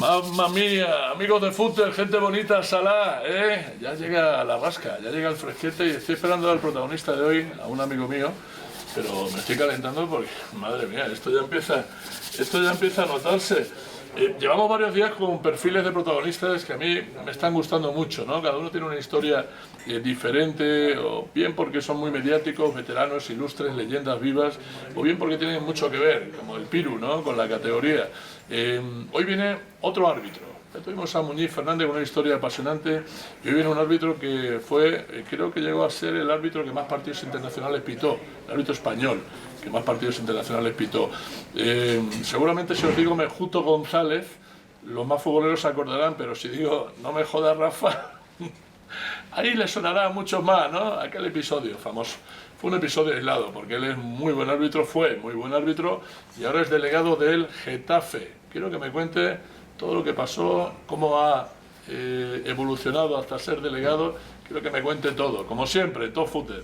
Mamma mía, amigos de fútbol, gente bonita, Salah, ya llega la rasca, ya llega el fresquete y estoy esperando al protagonista de hoy, a un amigo mío, pero me estoy calentando porque, madre mía, esto ya empieza a notarse. Llevamos varios días con perfiles de protagonistas que a mí me están gustando mucho, ¿no? Cada uno tiene una historia diferente, o bien porque son muy mediáticos, veteranos, ilustres, leyendas vivas, o bien porque tienen mucho que ver, como el Piru, ¿no? Con la categoría. Hoy viene otro árbitro. Ya tuvimos a Muñiz Fernández con una historia apasionante y hoy viene un árbitro que fue, creo que llegó a ser el árbitro que más partidos internacionales pitó, el árbitro español que más partidos internacionales pitó. Seguramente si os digo Mejuto González, los más futboleros se acordarán, pero si digo no me jodas Rafa, ahí le sonará a muchos más, ¿no? Aquel episodio famoso. Fue un episodio aislado, porque él es muy buen árbitro, fue muy buen árbitro y ahora es delegado del Getafe. Quiero que me cuente todo lo que pasó, cómo ha evolucionado hasta ser delegado. Quiero que me cuente todo, como siempre, Top Footer.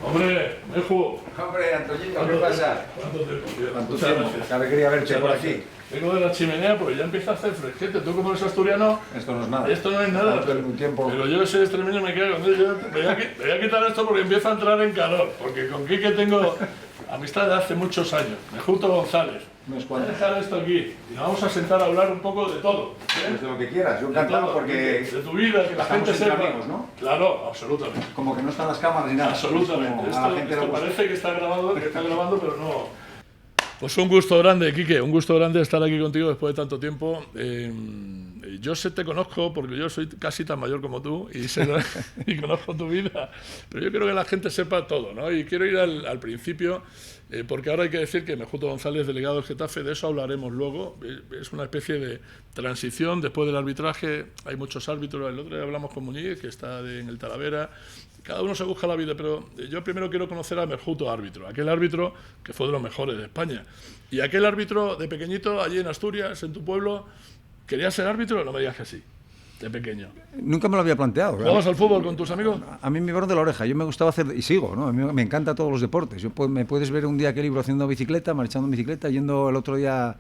Hombre, Meju. Hombre, Antoñito, ¿qué pasa? ¿Cuánto tiempo? Qué alegría verte por aquí. Vengo de la chimenea porque ya empieza a hacer fresquete. Tú como eres asturiano... Esto no es nada. Esto no es nada. Pero yo que soy extremeño me quedo con ello. Me voy a quitar esto porque empiezo a entrar en calor. Porque con Quique tengo amistad de hace muchos años. Mejuto González. Voy a dejar esto aquí y nos vamos a sentar a hablar un poco de todo. Pues de lo que quieras, yo encantado porque... De tu vida, que la gente sepa. Amigos, ¿no? Claro, absolutamente. Como que no están las cámaras ni nada. Absolutamente. Esto parece que está grabando, pero no. Pues un gusto grande, Quique, un gusto grande estar aquí contigo después de tanto tiempo. Yo te conozco porque yo soy casi tan mayor como tú y conozco tu vida, pero yo quiero que la gente sepa todo, ¿no? Y quiero ir al principio, porque ahora hay que decir que Mejuto González, delegado del Getafe, de eso hablaremos luego. Es una especie de transición después del arbitraje. Hay muchos árbitros, el otro día hablamos con Muñiz, que está en el Talavera. Cada uno se busca la vida, pero yo primero quiero conocer a Mejuto árbitro, aquel árbitro que fue de los mejores de España. Y aquel árbitro de pequeñito, allí en Asturias, en tu pueblo, ¿querías ser árbitro? No me digas que sí, de pequeño. Nunca me lo había planteado. ¿Jugabas al fútbol con tus amigos? A mí me llevaron de la oreja, yo me gustaba hacer, y sigo, ¿no? A mí me encantan todos los deportes. Me puedes ver un día que libro haciendo bicicleta, marchando en bicicleta, yendo el otro día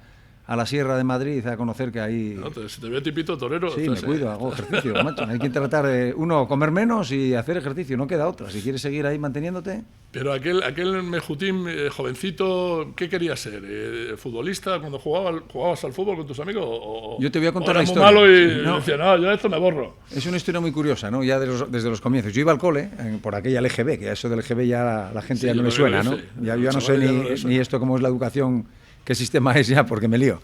a la Sierra de Madrid a conocer que ahí... No, si te veo tipito torero... Sí, me cuido, hago ejercicio, macho. Hay que tratar de, uno, comer menos y hacer ejercicio, no queda otra. Si quieres seguir ahí manteniéndote... Pero aquel Mejutín jovencito, ¿qué querías ser? ¿Futbolista cuando jugabas al fútbol con tus amigos? Yo te voy a contar la historia. Muy malo y no, decía, no, yo esto me borro. Es una historia muy curiosa, ¿no? Ya desde los comienzos. Yo iba al cole, por aquella LGB, que eso del LGB ya la gente ya no le suena, ¿no? Ya yo no sé ni esto cómo es la educación, qué sistema es ya, porque me lío.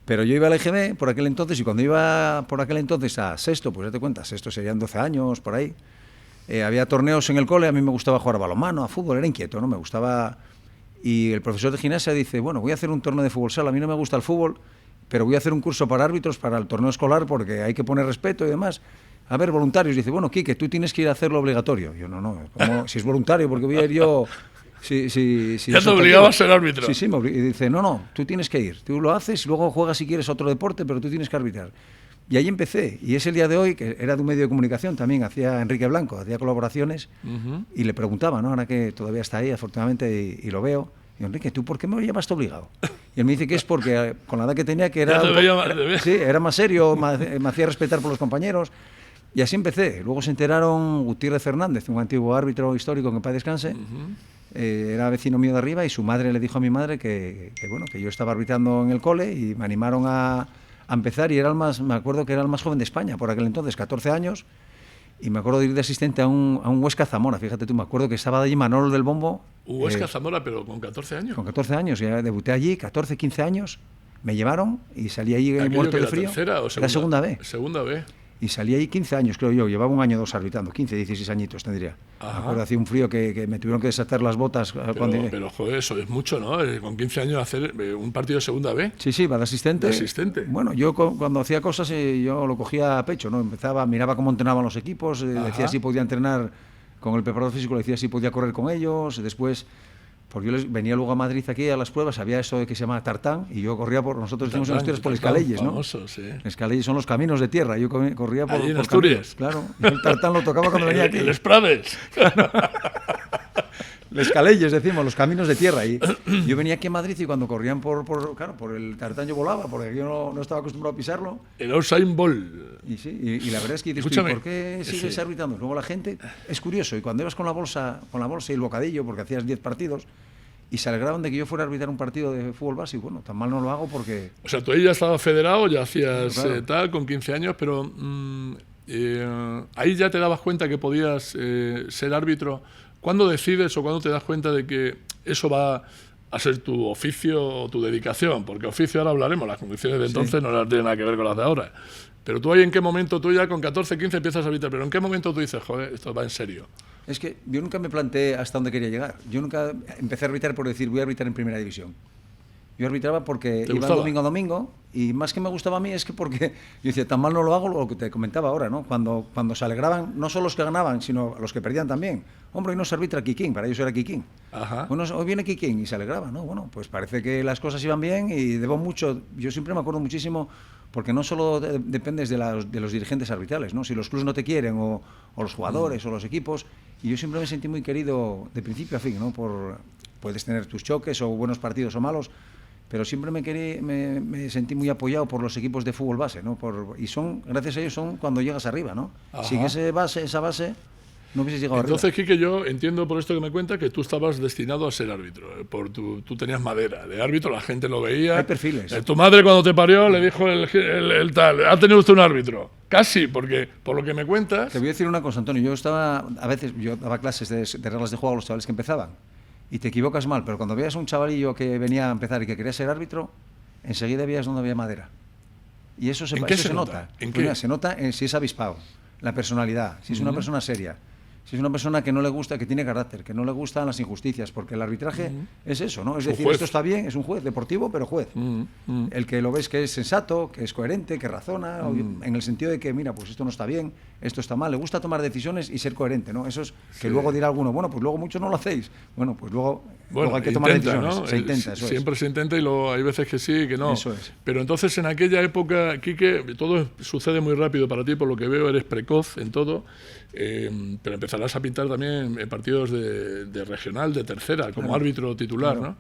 Pero yo iba al EGB por aquel entonces y cuando iba por aquel entonces a sexto, pues ya te cuentas, sexto serían 12 años, por ahí, había torneos en el cole, a mí me gustaba jugar a balonmano, a fútbol, era inquieto, ¿no? Me gustaba... Y el profesor de gimnasia dice, bueno, voy a hacer un torneo de fútbol sala, a mí no me gusta el fútbol, pero voy a hacer un curso para árbitros para el torneo escolar porque hay que poner respeto y demás. A ver, voluntarios. Dice, bueno, Quique, tú tienes que ir a hacerlo obligatorio. Yo, no, ¿cómo? Si es voluntario, porque voy a ir yo... Ya te obligaba a ser árbitro. Sí, y dice, no, tú tienes que ir, tú lo haces y luego juegas si quieres otro deporte, pero tú tienes que arbitrar. Y ahí empecé, y es el día de hoy, que era de un medio de comunicación también, hacía Enrique Blanco, hacía colaboraciones, y le preguntaba, ¿no? Ahora que todavía está ahí, afortunadamente, y lo veo, y Enrique, ¿tú por qué me llamaste obligado? Y él me dice que es porque con la edad que tenía, que era más serio, me hacía respetar por los compañeros, y así empecé. Luego se enteraron Gutiérrez Fernández, un antiguo árbitro histórico, que en paz descanse, era vecino mío de arriba y su madre le dijo a mi madre que yo estaba arbitrando en el cole y me animaron a empezar y me acuerdo que era el más joven de España por aquel entonces, 14 años, y me acuerdo de ir de asistente a un Huesca Zamora, fíjate tú, me acuerdo que estaba allí Manolo del Bombo. Huesca Zamora, pero con 14 años. Con 14 años, ya debuté allí, 14, 15 años, me llevaron y salí allí muerto de frío. ¿Tercera o segunda? La segunda B. Segunda B. Y salí ahí 15 años, creo yo, llevaba un año o dos arbitrando, 15, 16 añitos tendría. Me acuerdo, hacía un frío que me tuvieron que desatar las botas. Pero joder, eso es mucho, ¿no? Con 15 años hacer un partido de segunda B. Sí, va de asistente. ¿De asistente? Bueno, yo cuando hacía cosas yo lo cogía a pecho, ¿no? Miraba cómo entrenaban los equipos, decía si podía entrenar con el preparador físico, le decía si podía correr con ellos, después Porque yo venía luego a Madrid aquí a las pruebas, había esto que se llama tartán, y yo corría por, nosotros decimos en Asturias, por Escaleyes, ¿no? Famoso, sí. Escaleyes son los caminos de tierra, yo corría por, allí en por Asturias. Caminos, claro, y el tartán lo tocaba cuando venía aquí. Les Prades. Les Escaleyes, decimos, los caminos de tierra. Y yo venía aquí a Madrid y cuando corrían por el tartán yo volaba, porque yo no estaba acostumbrado a pisarlo. El Usain Bolt. Y sí, y la verdad es que dices, Escúchame, ¿por qué sigues arbitrando? Luego la gente, es curioso, y cuando ibas con la bolsa y el bocadillo, porque hacías 10 partidos, y se alegraban de que yo fuera a arbitrar un partido de fútbol base, y bueno, tan mal no lo hago porque... O sea, tú ahí ya estabas federado, ya hacías Claro. tal, con 15 años, pero ahí ya te dabas cuenta que podías ser árbitro. ¿Cuándo decides o cuándo te das cuenta de que eso va a ser tu oficio o tu dedicación? Porque oficio ahora hablaremos, las condiciones de entonces no tienen nada que ver con las de ahora. Pero tú ahí en qué momento, tú ya con 14, 15 empiezas a arbitrar, pero ¿en qué momento tú dices, joder, esto va en serio? Es que yo nunca me planteé hasta dónde quería llegar. Yo nunca empecé a arbitrar por decir, voy a arbitrar en primera división. Yo arbitraba porque iba domingo a domingo, y más que me gustaba a mí es que porque yo decía, tan mal no lo hago, lo que te comentaba ahora, ¿no? Cuando se alegraban, no solo los que ganaban, sino los que perdían también. Hombre, hoy no se arbitra Kikín, para ellos era Kikín. Ajá. Bueno, hoy viene Kikín y se alegraba, ¿no? Bueno, pues parece que las cosas iban bien y debo mucho, yo siempre me acuerdo muchísimo, porque no solo dependes de los dirigentes arbitrales, ¿no? Si los clubes no te quieren, o los jugadores, o los equipos, y yo siempre me sentí muy querido de principio a fin, ¿no? Puedes tener tus choques o buenos partidos o malos, pero siempre me sentí muy apoyado por los equipos de fútbol base, ¿no? Y gracias a ellos son cuando llegas arriba, ¿no? Ajá. Sin esa base, no hubieses llegado Entonces, arriba. Quique, yo entiendo por esto que me cuenta que tú estabas destinado a ser árbitro. Tú tenías madera de árbitro, la gente lo veía. Hay perfiles. Tu madre cuando te parió le dijo el tal, ¿ha tenido usted un árbitro? Casi, porque por lo que me cuentas... Te voy a decir una cosa, Antonio. Yo daba clases de reglas de juego a los chavales que empezaban. Y te equivocas mal, pero cuando veías a un chavalillo que venía a empezar y que quería ser árbitro, enseguida veías dónde había madera. Y eso se nota. ¿En Pues qué? mira, se nota en si es avispado, la personalidad, si es una persona seria, si es una persona que no le gusta, que tiene carácter, que no le gustan las injusticias, porque el arbitraje es eso, ¿no? Es decir, juez. esto está bien, es un juez deportivo, pero juez. El que lo ves que es sensato, que es coherente, que razona, en el sentido de que, mira, pues esto no está bien, esto está mal, le gusta tomar decisiones y ser coherente, ¿no? Eso es que luego dirá alguno, bueno, pues luego muchos no lo hacéis. Bueno, pues luego hay que tomar decisiones. ¿no? Se intenta, eso Siempre es. se intenta y luego hay veces que sí y que no. Eso es. Pero entonces en aquella época, Quique, todo sucede muy rápido para ti, por lo que veo eres precoz en todo, pero empezarás a pintar también en partidos de regional, de tercera, como árbitro titular, Claro. ¿no?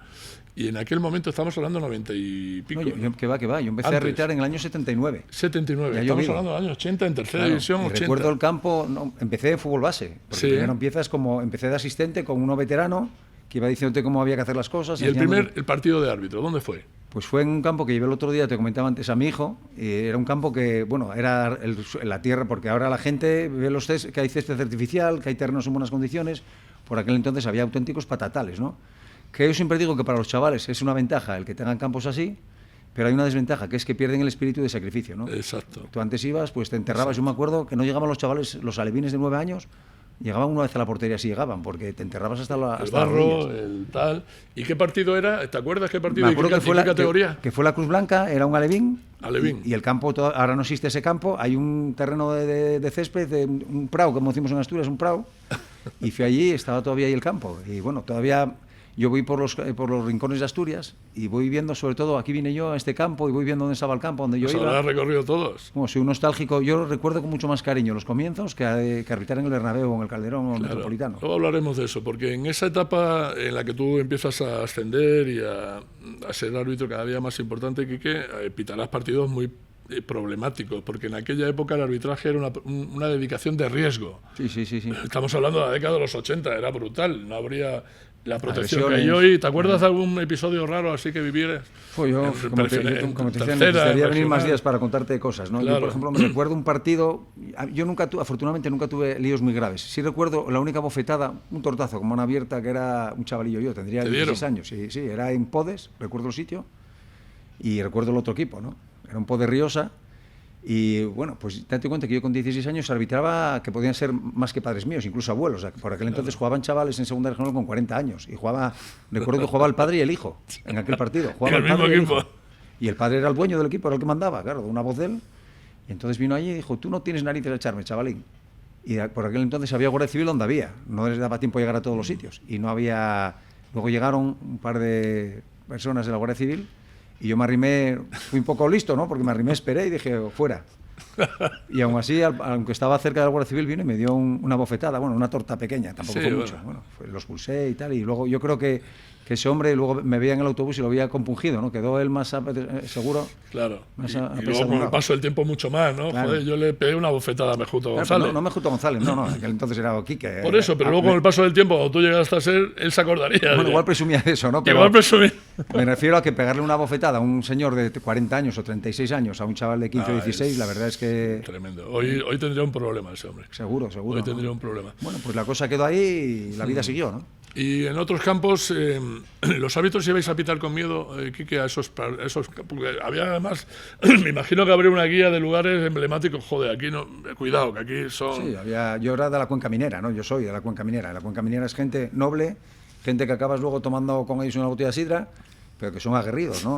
Y en aquel momento estamos hablando 90 y pico. No, que va. Yo empecé a Antes. arbitrar en el año 79. 79, Ya estamos llovido. hablando del año 80, en tercera Claro, división, y 80. recuerdo el campo, empecé en fútbol base. Porque Sí. primero empecé de asistente con uno veterano que iba diciéndote cómo había que hacer las cosas. Y el enseñándote. partido de árbitro, ¿dónde fue? Pues fue en un campo que llevé el otro día, te comentaba antes a mi hijo, y era un campo que, bueno, era la tierra, porque ahora la gente ve que hay césped artificial, que hay terrenos en buenas condiciones. Por aquel entonces había auténticos patatales, ¿no? Que yo siempre digo que para los chavales es una ventaja el que tengan campos así, pero hay una desventaja, que es que pierden el espíritu de sacrificio, ¿no? Exacto. Tú antes ibas, pues te enterrabas. Yo me acuerdo que no llegaban los chavales, los alevines de 9 años, llegaban una vez a la portería, si llegaban, porque te enterrabas hasta El las barro, rodillas. el tal. ¿Y qué partido era? ¿Te acuerdas qué partido Me y acuerdo qué, que fue y qué categoría? que fue la Cruz Blanca, era un alevín. Alevín. Y el campo, ahora no existe ese campo, hay un terreno de césped, un prado, como decimos en Asturias, un prado. Y fui allí, estaba todavía ahí el campo. Y bueno, todavía yo voy por los rincones de Asturias y voy viendo, sobre todo, aquí vine yo a este campo y voy viendo dónde estaba el campo, donde yo Los iba. habrás recorrido todos. Bueno, soy un nostálgico. Yo recuerdo con mucho más cariño los comienzos que arbitrar en el Bernabéu o en el Calderón o en el Metropolitano. Luego hablaremos de eso, porque en esa etapa en la que tú empiezas a ascender y a ser árbitro cada día más importante, Quique, pitarás partidos muy problemáticos, porque en aquella época el arbitraje era una dedicación de riesgo. Sí. Estamos hablando de la década de los 80, era brutal, no habría la protección que hay Agresiones. hoy. ¿Te acuerdas de algún episodio raro así que vivieras? Pues yo, como te decía, tercera, necesitaría venir más regional. días para contarte cosas, ¿no? Claro. Yo, por ejemplo, me recuerdo un partido. Yo afortunadamente nunca tuve líos muy graves. Sí recuerdo la única bofetada, un tortazo como una abierta, que era un chavalillo yo, tendría ¿Te 16 dieron? años. Sí, era en Podes, recuerdo el sitio, y recuerdo el otro equipo, ¿no? Era un Podes Riosa. Y bueno, pues date cuenta que yo con 16 años arbitraba que podían ser más que padres míos, incluso abuelos. O sea, que por aquel entonces jugaban chavales en segunda regional con 40 años. Y recuerdo que jugaba el padre y el hijo en aquel partido. Jugaba En el el padre mismo y el equipo. hijo. Y el padre era el dueño del equipo, era el que mandaba, claro, de una voz de él. Y entonces vino allí y dijo, tú no tienes narices de echarme, chavalín. Y por aquel entonces había Guardia Civil donde había. No les daba tiempo a llegar a todos los sitios. Y no había Luego llegaron un par de personas de la Guardia Civil y yo me arrimé, fui un poco listo, ¿no? Porque me arrimé, esperé y dije, fuera. Y aún así, aunque estaba cerca de la Guardia Civil, vino y me dio una bofetada, bueno, una torta pequeña, tampoco fue mucho. Bueno, los pulsé y tal, y luego yo creo que ese hombre luego me veía en el autobús y lo veía compungido, ¿no? Quedó él más seguro. Claro. Y luego con el paso del tiempo mucho más, ¿no? Claro. Joder, yo le pegué una bofetada a Mejuto González. No Mejuto González, no, aquel entonces era Quique. Por eso, pero luego con el paso del tiempo, cuando tú llegaste a ser, él se acordaría. Bueno, igual presumía de eso, ¿no? Pero igual presumía. Me refiero a que pegarle una bofetada a un señor de 40 años o 36 años, a un chaval de 15 o 16, la verdad es que... Tremendo. Hoy tendría un problema ese hombre. Seguro. Hoy tendría un problema. Bueno, pues la cosa quedó ahí y la vida siguió, ¿no? Y en otros campos, los árbitros ibais a pitar con miedo, Quique, a esos... Porque había además, me imagino que habría una guía de lugares emblemáticos. Joder, aquí no... Cuidado, que aquí son... Sí, yo era de la Cuenca Minera, ¿no? Yo soy de la Cuenca Minera. La Cuenca Minera es gente noble, gente que acabas luego tomando con ellos una botella de sidra, pero que son aguerridos, ¿no?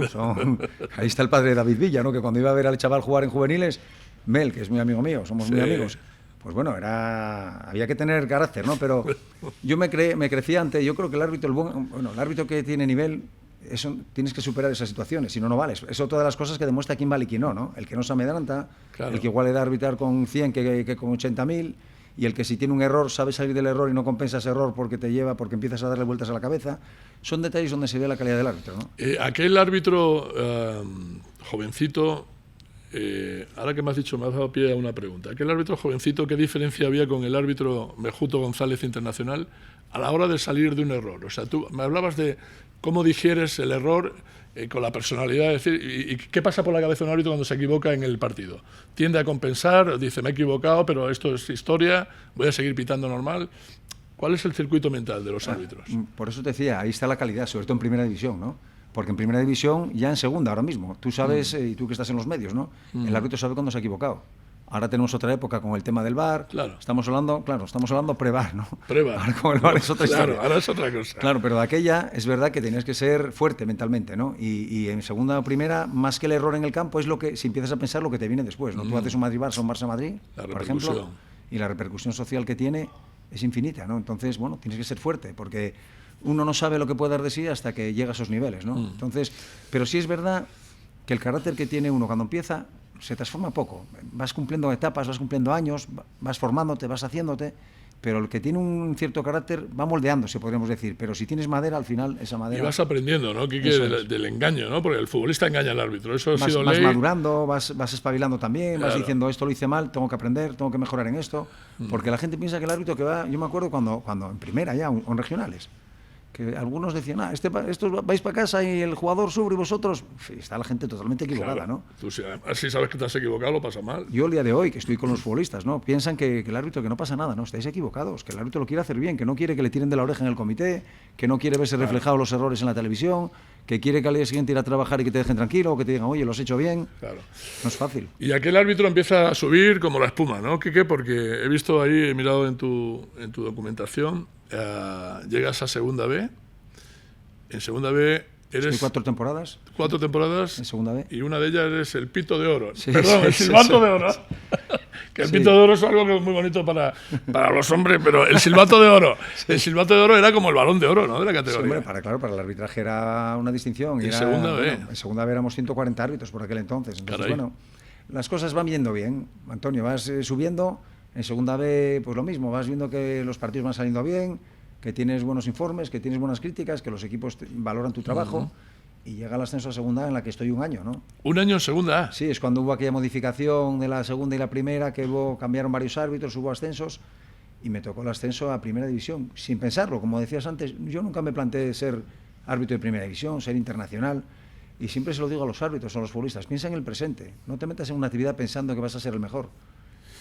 Ahí está el padre de David Villa, ¿no? Que cuando iba a ver al chaval jugar en juveniles, Mel, que es muy amigo mío, somos muy amigos, pues bueno, había que tener carácter, ¿no? Pero yo me crecía ante, yo creo que el árbitro, el árbitro que tiene nivel, tienes que superar esas situaciones, si no, no vales. Es otra de las cosas que demuestra quién vale y quién no, ¿no? El que no se amedrenta, claro. El que igual le da arbitrar con 100 que con 80.000, y el que si tiene un error sabe salir del error y no compensa ese error porque empiezas a darle vueltas a la cabeza. Son detalles donde se ve la calidad del árbitro, ¿no? Aquel árbitro jovencito, ahora que me has dicho, me has dado pie a una pregunta. Aquel árbitro jovencito, ¿qué diferencia había con el árbitro Mejuto González Internacional a la hora de salir de un error? O sea, tú me hablabas de cómo digieres el error con la personalidad, es decir, ¿y qué pasa por la cabeza de un árbitro cuando se equivoca en el partido? ¿Tiende a compensar? Dice, me he equivocado, pero esto es historia, voy a seguir pitando normal. ¿Cuál es el circuito mental de los árbitros? Por eso te decía, ahí está la calidad, sobre todo en primera división, ¿no? Porque en primera división, ya en segunda ahora mismo, tú sabes, y tú que estás en los medios, ¿no? El árbitro sabe cuándo se ha equivocado. Ahora tenemos otra época con el tema del VAR. Claro. Estamos hablando pre-VAR, ¿no? Pre-VAR. Ahora con el VAR es otra historia. Claro, ahora es otra cosa. Claro, pero de aquella es verdad que tenías que ser fuerte mentalmente, ¿no? Y en segunda o primera, más que el error en el campo, es lo que, si empiezas a pensar, lo que te viene después, ¿no? Tú haces un Madrid-Barça, un Barça-Madrid, por ejemplo, y la repercusión social que tiene es infinita, ¿no? Entonces, bueno, tienes que ser fuerte, porque uno no sabe lo que puede dar de sí hasta que llega a esos niveles, ¿no? Entonces, pero sí es verdad que el carácter que tiene uno cuando empieza se transforma poco. Vas cumpliendo etapas, vas cumpliendo años, vas formándote, vas haciéndote, pero el que tiene un cierto carácter va moldeándose, podríamos decir. Pero si tienes madera, al final esa madera... Y vas aprendiendo, ¿no? Quique, del engaño, ¿no? Porque el futbolista engaña al árbitro. Eso ha sido ley. Vas madurando, vas espabilando también, vas diciendo, esto lo hice mal, tengo que aprender, tengo que mejorar en esto. Porque la gente piensa que el árbitro que va... Yo me acuerdo cuando en primera ya, o en regionales, que algunos decían, estos vais para casa y el jugador sube y vosotros... Está la gente totalmente equivocada, claro. ¿no? Tú si sabes que te has equivocado, lo pasa mal. Yo el día de hoy, que estoy con los futbolistas, ¿no? Piensan que el árbitro, que no pasa nada, ¿no? Estáis equivocados, que el árbitro lo quiere hacer bien, que no quiere que le tiren de la oreja en el comité, que no quiere verse reflejados los errores en la televisión, que quiere que al día siguiente ir a trabajar y que te dejen tranquilo, o que te digan, oye, lo has hecho bien. Claro. No es fácil. Y aquel árbitro empieza a subir como la espuma, ¿no, Quique? Porque he visto ahí, he mirado en tu documentación, llegas a Segunda B. En Segunda B eres... Estoy 4 temporadas. 4 temporadas. En Segunda B. Y una de ellas eres el Pito de Oro. Sí, Perdón, el silbato de oro. Que el Pito de Oro es algo que es muy bonito para los hombres, pero el silbato de oro. El silbato de oro era como el Balón de Oro, ¿no? De la categoría. Sí, hombre, para el arbitraje era una distinción. En Segunda B. Bueno, en Segunda B éramos 140 árbitros por aquel entonces. Entonces, bueno, las cosas van yendo bien, Antonio. Vas subiendo. En Segunda B, pues lo mismo. Vas viendo que los partidos van saliendo bien, que tienes buenos informes, que tienes buenas críticas, que los equipos valoran tu trabajo, y llega el ascenso a Segunda A, en la que estoy un año, ¿no? ¿Un año en Segunda A? Sí, es cuando hubo aquella modificación de la segunda y la primera, que cambiaron varios árbitros, hubo ascensos, y me tocó el ascenso a Primera División, sin pensarlo. Como decías antes, yo nunca me planteé ser árbitro de Primera División, ser internacional, y siempre se lo digo a los árbitros, a los futbolistas, piensa en el presente, no te metas en una actividad pensando que vas a ser el mejor,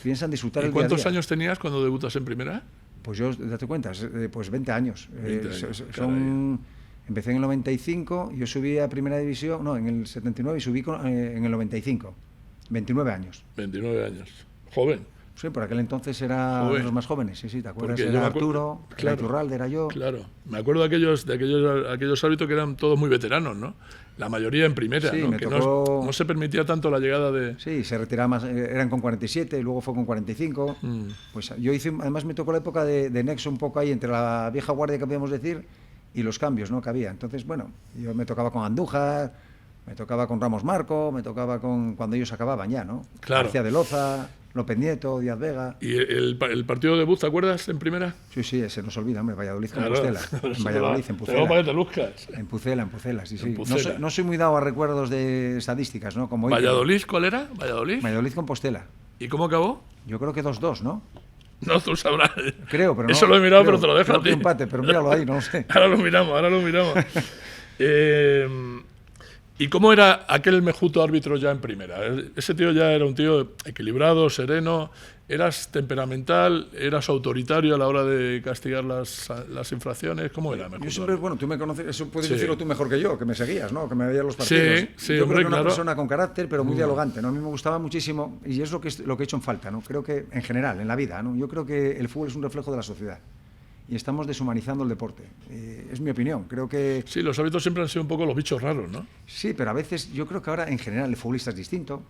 piensa en disfrutar el día a día. ¿Cuántos años tenías cuando debutas en Primera? Pues yo, date cuenta, pues 20 años. 20 años empecé en el 95, yo subí a Primera División, no, en el 79 y subí en el 95. 29 años. 29 años. Joven. Sí, por aquel entonces era de los más jóvenes, sí, ¿te acuerdas? Era Arturo, claro, era Iturralde, era yo. Claro, me acuerdo de aquellos árbitros que eran todos muy veteranos, ¿no? La mayoría en primera, sí, ¿no? Que no se permitía tanto la llegada de... Sí, se retiraba más, eran con 47, luego fue con 45. Pues yo además me tocó la época de nexo un poco ahí entre la vieja guardia, que podríamos decir, y los cambios, ¿no?, que había. Entonces, bueno, yo me tocaba con Andújar, me tocaba con Ramos Marco, me tocaba con cuando ellos acababan ya, ¿no? Claro. García de Loza, López Nieto, Díaz Vega. ¿Y el partido debut, te acuerdas, en primera? Sí, sí, se nos olvida, hombre, Valladolid con Claro. Pucela. En Valladolid, en Tengo para que Pucela. te luzcas. En Pucela, sí, sí. En Pucela. No soy muy dado a recuerdos de estadísticas, ¿no? Como hoy, ¿Valladolid cuál era? ¿Valladolid? Valladolid con Compostela. ¿Y cómo acabó? Yo creo que 2-2, ¿no? No, tú sabrás. Creo, pero no. Eso lo he mirado, creo, pero te lo dejo creo a que ti. empate, pero míralo ahí, no lo sé. Ahora lo miramos. ¿Y cómo era aquel mejuto árbitro ya en primera? Ese tío ya era un tío equilibrado, sereno. ¿Eras temperamental? ¿Eras autoritario a la hora de castigar las infracciones? ¿Cómo era? Yo siempre, bueno, tú me conoces, eso puedes Sí. decirlo tú mejor que yo, que me seguías, ¿no? Que me veías los partidos. Sí, yo hombre, creo que una claro. persona con carácter, pero muy dialogante, ¿no? A mí me gustaba muchísimo, y es lo que he hecho en falta, ¿no? Creo que, en general, en la vida, ¿no? Yo creo que el fútbol es un reflejo de la sociedad. Y estamos deshumanizando el deporte. Es mi opinión. Creo que... Sí, los hábitos siempre han sido un poco los bichos raros, ¿no? Sí, pero a veces yo creo que ahora, en general, el futbolista es distinto.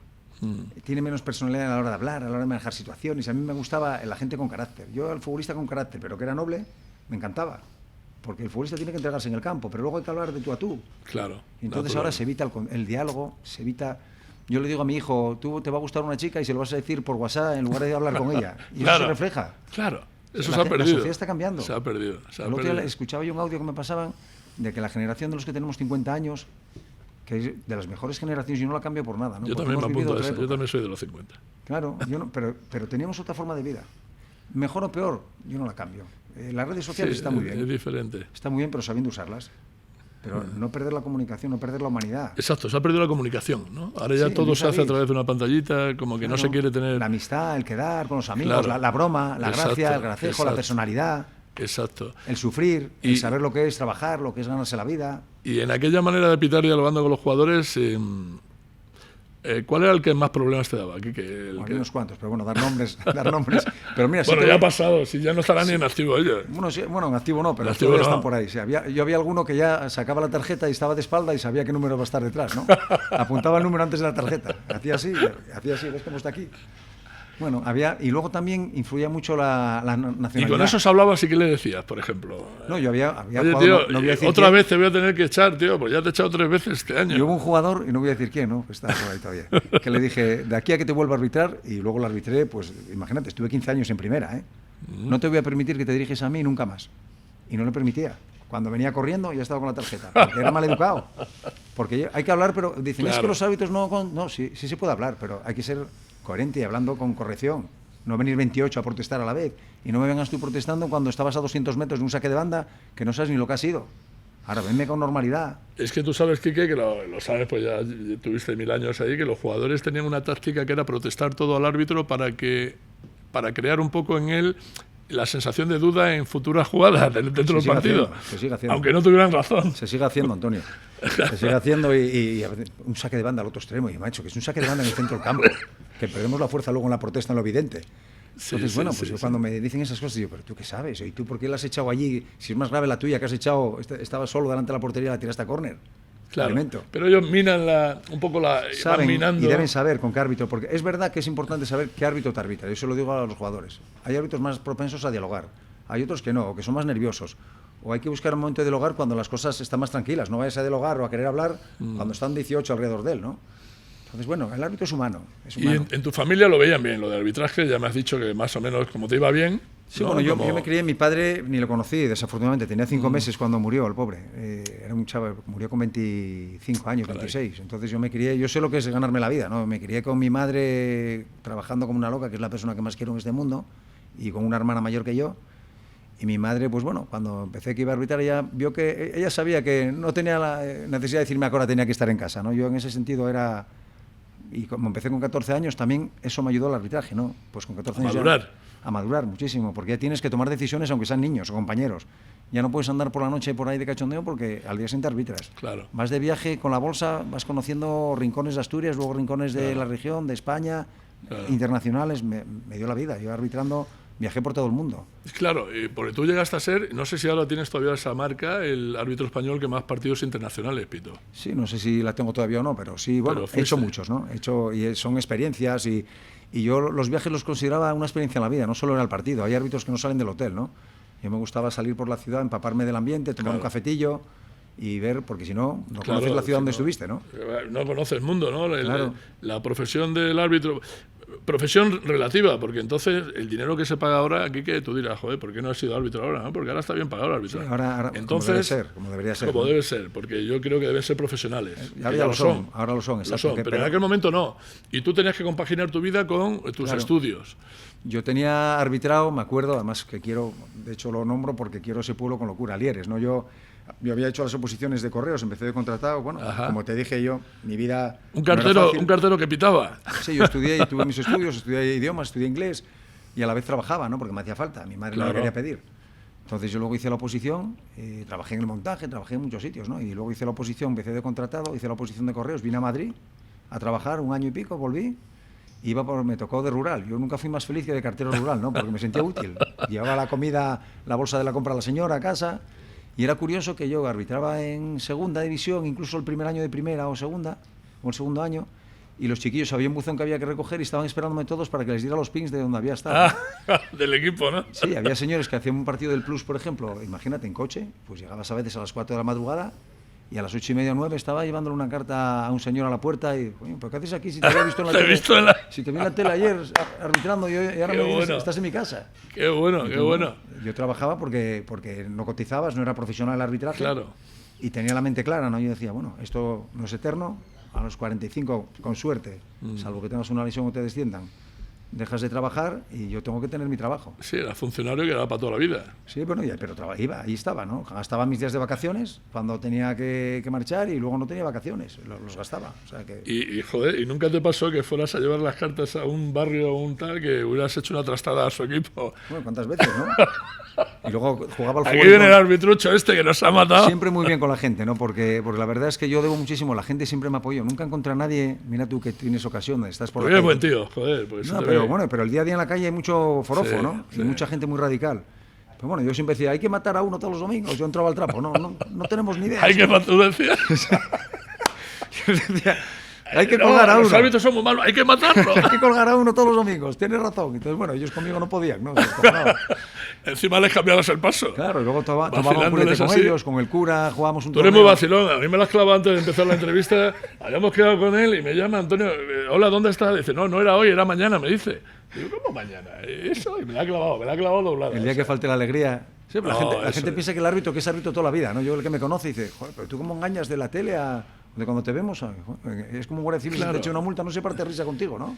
Tiene menos personalidad a la hora de hablar, a la hora de manejar situaciones. A mí me gustaba la gente con carácter. Yo, el futbolista con carácter, pero que era noble, me encantaba. Porque el futbolista tiene que entregarse en el campo, pero luego hay que hablar de tú a tú. Claro. Entonces natural. ahora se evita el diálogo, se evita... Yo le digo a mi hijo, tú te va a gustar una chica y se lo vas a decir por WhatsApp en lugar de hablar con ella. Y Claro. eso se refleja. Claro. Eso La se ha ge- perdido. La sociedad está cambiando. Se ha perdido. El otro día escuchaba yo un audio que me pasaban de que la generación de los que tenemos 50 años, que es de las mejores generaciones, yo no la cambio por nada, ¿no? Yo Porque también me hemos vivido apunto a otra eso. Yo época. también soy de los 50. Claro, yo no, pero teníamos otra forma de vida. Mejor o peor, yo no la cambio. Las redes sociales Sí, están muy es bien. diferente. Está muy bien, pero sabiendo usarlas. Pero no perder la comunicación, no perder la humanidad. Exacto, se ha perdido la comunicación, ¿no? Ahora ya Sí, todo se hace a vis-a-vis. través de una pantallita, como que no se Claro, quiere tener... La amistad, el quedar con los amigos, Claro. la broma, la Exacto, gracia, el gracejo, exacto. la personalidad, Exacto. el sufrir, Y- el saber lo que es trabajar, lo que es ganarse la vida. Y en aquella manera de pitar dialogando con los jugadores, ¿cuál era el que más problemas te daba? Quique? Bueno, hay unos cuantos, pero bueno, dar nombres, dar nombres. Pero mira, sí Bueno, te ya ha voy- pasado, si ya no estarán ni en activo ellos. Bueno, sí, bueno, en activo no, pero En activo todavía no. están por ahí. Sí, yo había alguno que ya sacaba la tarjeta y estaba de espalda y sabía qué número va a estar detrás, ¿no? Apuntaba el número antes de la tarjeta. Hacía así, ¿ves cómo está aquí? Bueno, y luego también influía mucho la nacionalidad. Y con esos hablabas y ¿qué le decías, por ejemplo? No, yo había Oye, jugado, tío, no voy a decir otra quién. vez te voy a tener que echar, tío, pues ya te he echado 3 veces este año. Y hubo un jugador, y no voy a decir quién, ¿no? Que está por ahí todavía, que le dije, de aquí a que te vuelva a arbitrar, y luego lo arbitré, pues imagínate, estuve 15 años en primera, ¿eh? No te voy a permitir que te diriges a mí nunca más. Y no le permitía. Cuando venía corriendo, ya estaba con la tarjeta, porque era mal educado. Porque hay que hablar, pero dicen, es Claro. que los árbitros no, sí se puede hablar, pero hay que ser coherente y hablando con corrección. No venir 28 a protestar a la vez. Y no me vengas tú protestando cuando estabas a 200 metros de un saque de banda que no sabes ni lo que ha sido. Ahora, venme con normalidad. Es que tú sabes, Quique, que lo sabes, pues ya tuviste 1000 años ahí, que los jugadores tenían una táctica que era protestar todo al árbitro para crear un poco en él la sensación de duda en futuras jugadas dentro del sigue partido. haciendo, se sigue haciendo. Aunque no tuvieran razón. Se sigue haciendo, Antonio. Se sigue haciendo y a veces un saque de banda al otro extremo. Y macho, que es un saque de banda en el centro del campo. Que perdemos la fuerza luego en la protesta, en lo evidente. Sí, Entonces, sí, bueno, sí, pues yo sí. cuando me dicen esas cosas, digo, pero tú qué sabes, ¿y tú por qué la has echado allí? Si es más grave la tuya, que has echado, estabas solo delante de la portería y la tiraste a córner. Claro. Alimento. Pero ellos minan un poco van Saben minando. y deben saber con qué árbitro, porque es verdad que es importante saber qué árbitro te arbitra. Yo se lo digo a los jugadores. Hay árbitros más propensos a dialogar, hay otros que no, o que son más nerviosos. O hay que buscar un momento de dialogar cuando las cosas están más tranquilas. No vayas a dialogar o a querer hablar cuando están 18 alrededor de él, ¿no? Entonces, bueno, el árbitro es humano. Es Y humano. en tu familia lo veían bien, lo de arbitraje, ya me has dicho que más o menos como te iba bien. Sí, ¿no? bueno, yo Como- me crié, mi padre ni lo conocí, desafortunadamente. Tenía 5 meses cuando murió, el pobre. Era un chaval, murió con 25 años, Caray. 26. Entonces yo me crié, yo sé lo que es ganarme la vida, ¿no? Me crié con mi madre trabajando como una loca, que es la persona que más quiero en este mundo, y con una hermana mayor que yo. Y mi madre, pues bueno, cuando empecé que iba a arbitrar, ella vio que ella sabía que no tenía la necesidad de decirme a qué hora tenía que estar en casa, ¿no? Yo en ese sentido era... Y como empecé con 14 años, también eso me ayudó al arbitraje, ¿no? Pues con 14 A años ya- madurar. a madurar muchísimo, porque ya tienes que tomar decisiones aunque sean niños o compañeros. Ya no puedes andar por la noche por ahí de cachondeo porque al día siguiente arbitras. Claro. Vas de viaje con la bolsa, vas conociendo rincones de Asturias, luego rincones de Claro. la región, de España, Claro. internacionales. Me dio la vida. Yo arbitrando viajé por todo el mundo. Claro, porque tú llegaste a ser, no sé si ahora tienes todavía esa marca, el árbitro español que más partidos internacionales, Pito. Sí, no sé si la tengo todavía o no, pero sí, bueno, Pero he hecho fuiste. muchos, ¿no? Y son experiencias y yo los viajes los consideraba una experiencia en la vida, no solo era el partido. Hay árbitros que no salen del hotel, ¿no? Yo me gustaba salir por la ciudad, empaparme del ambiente, tomar un cafetillo y ver, porque si no, no conoces la ciudad donde estuviste, ¿no? No conoces el mundo, ¿no? Claro. La profesión del árbitro... Profesión relativa, porque entonces el dinero que se paga ahora, aquí que tú dirás, joder, ¿por qué no has sido árbitro ahora? ¿No? Porque ahora está bien pagado el árbitro. Sí, ahora entonces, como debería ser. Como ¿no? debe ser, porque yo creo que deben ser profesionales. Ahora ya lo son, ahora lo son, exacto. Pero en aquel momento no. Y tú tenías que compaginar tu vida con tus estudios. Yo tenía arbitrado, me acuerdo, además que quiero, de hecho lo nombro porque quiero ese pueblo con locura, Lieres, ¿no? Yo había hecho las oposiciones de correos, empecé de contratado, bueno, como te dije yo, mi vida... Un cartero que pitaba. Sí, yo estudié y tuve mis estudios, estudié idiomas, estudié inglés y a la vez trabajaba, ¿no? Porque me hacía falta, mi madre no me quería pedir. Entonces yo luego hice la oposición, trabajé en el montaje, trabajé en muchos sitios, ¿no? Y luego hice la oposición, empecé de contratado, hice la oposición de correos, vine a Madrid a trabajar 1 año y pico, volví. Me tocó de rural. Yo nunca fui más feliz que de cartero rural, ¿no? Porque me sentía útil. Llevaba la comida, la bolsa de la compra a la señora a casa. Y era curioso que yo arbitraba en segunda división, incluso el primer año de primera o segunda, o el segundo año, y los chiquillos había un buzón que había que recoger y estaban esperándome todos para que les diera los pings de donde había estado. Del equipo, ¿no? Sí, había señores que hacían un partido del Plus, por ejemplo, imagínate, en coche, pues llegabas a veces a las 4 de la madrugada y a las 8:30 o 9 estaba llevándole una carta a un señor a la puerta y, coño, ¿pero qué haces aquí si te había visto en la tele? Si te vi en la tele ayer arbitrando y ahora me dices, estás en mi casa. Qué bueno, qué bueno. Yo trabajaba porque no cotizabas, no era profesional el arbitraje. Claro. Y tenía la mente clara, ¿no? Yo decía, bueno, esto no es eterno, a los 45, con suerte, salvo que tengas una lesión o te desciendan, dejas de trabajar y yo tengo que tener mi trabajo. Sí, era funcionario que era para toda la vida. Sí, bueno, pero iba, ahí estaba, ¿no? Gastaba mis días de vacaciones cuando tenía que marchar y luego no tenía vacaciones, los gastaba. O sea que... Joder, ¿y nunca te pasó que fueras a llevar las cartas a un barrio o un tal que hubieras hecho una trastada a su equipo? Bueno, ¿cuántas veces, no? Y luego jugaba al fútbol. Aquí viene el arbitrucho este que nos ha matado. Siempre muy bien con la gente, ¿no? Porque la verdad es que yo debo muchísimo, la gente siempre me apoyó. Nunca encontré a nadie, mira tú que tienes ocasión, estás por la calle. Buen tío, joder. Pues no, pero el día a día en la calle hay mucho forofo, ¿no? Sí. Y mucha gente muy radical. Pero bueno, yo siempre decía, hay que matar a uno todos los domingos. Yo entraba al trapo, no tenemos ni idea. Hay que matar, tú decías. Yo decía, hay que colgar a uno. Los árbitros son muy malos, hay que matarlo. Hay que colgar a uno todos los domingos, tienes razón. Entonces, bueno, ellos conmigo no podían, ¿no? Encima les cambiabas el paso. Claro, y luego tomaba un purete con ellos, con el cura, jugábamos un torneo. Tú eres muy vacilón, a mí me las clavaba antes de empezar la entrevista. Habíamos quedado con él y me llama Antonio, hola, ¿dónde estás? Dice, no era hoy, era mañana, me dice. Digo, ¿cómo mañana? Eso, y me la ha clavado doblada. El día que falte la alegría. Sí, pero la gente piensa que el árbitro, que es árbitro toda la vida, ¿no? Yo el que me conoce dice, joder, pero tú cómo engañas de la tele de cuando te vemos, es como un guardia civil, si te echa una multa, no se parte risa contigo, ¿no?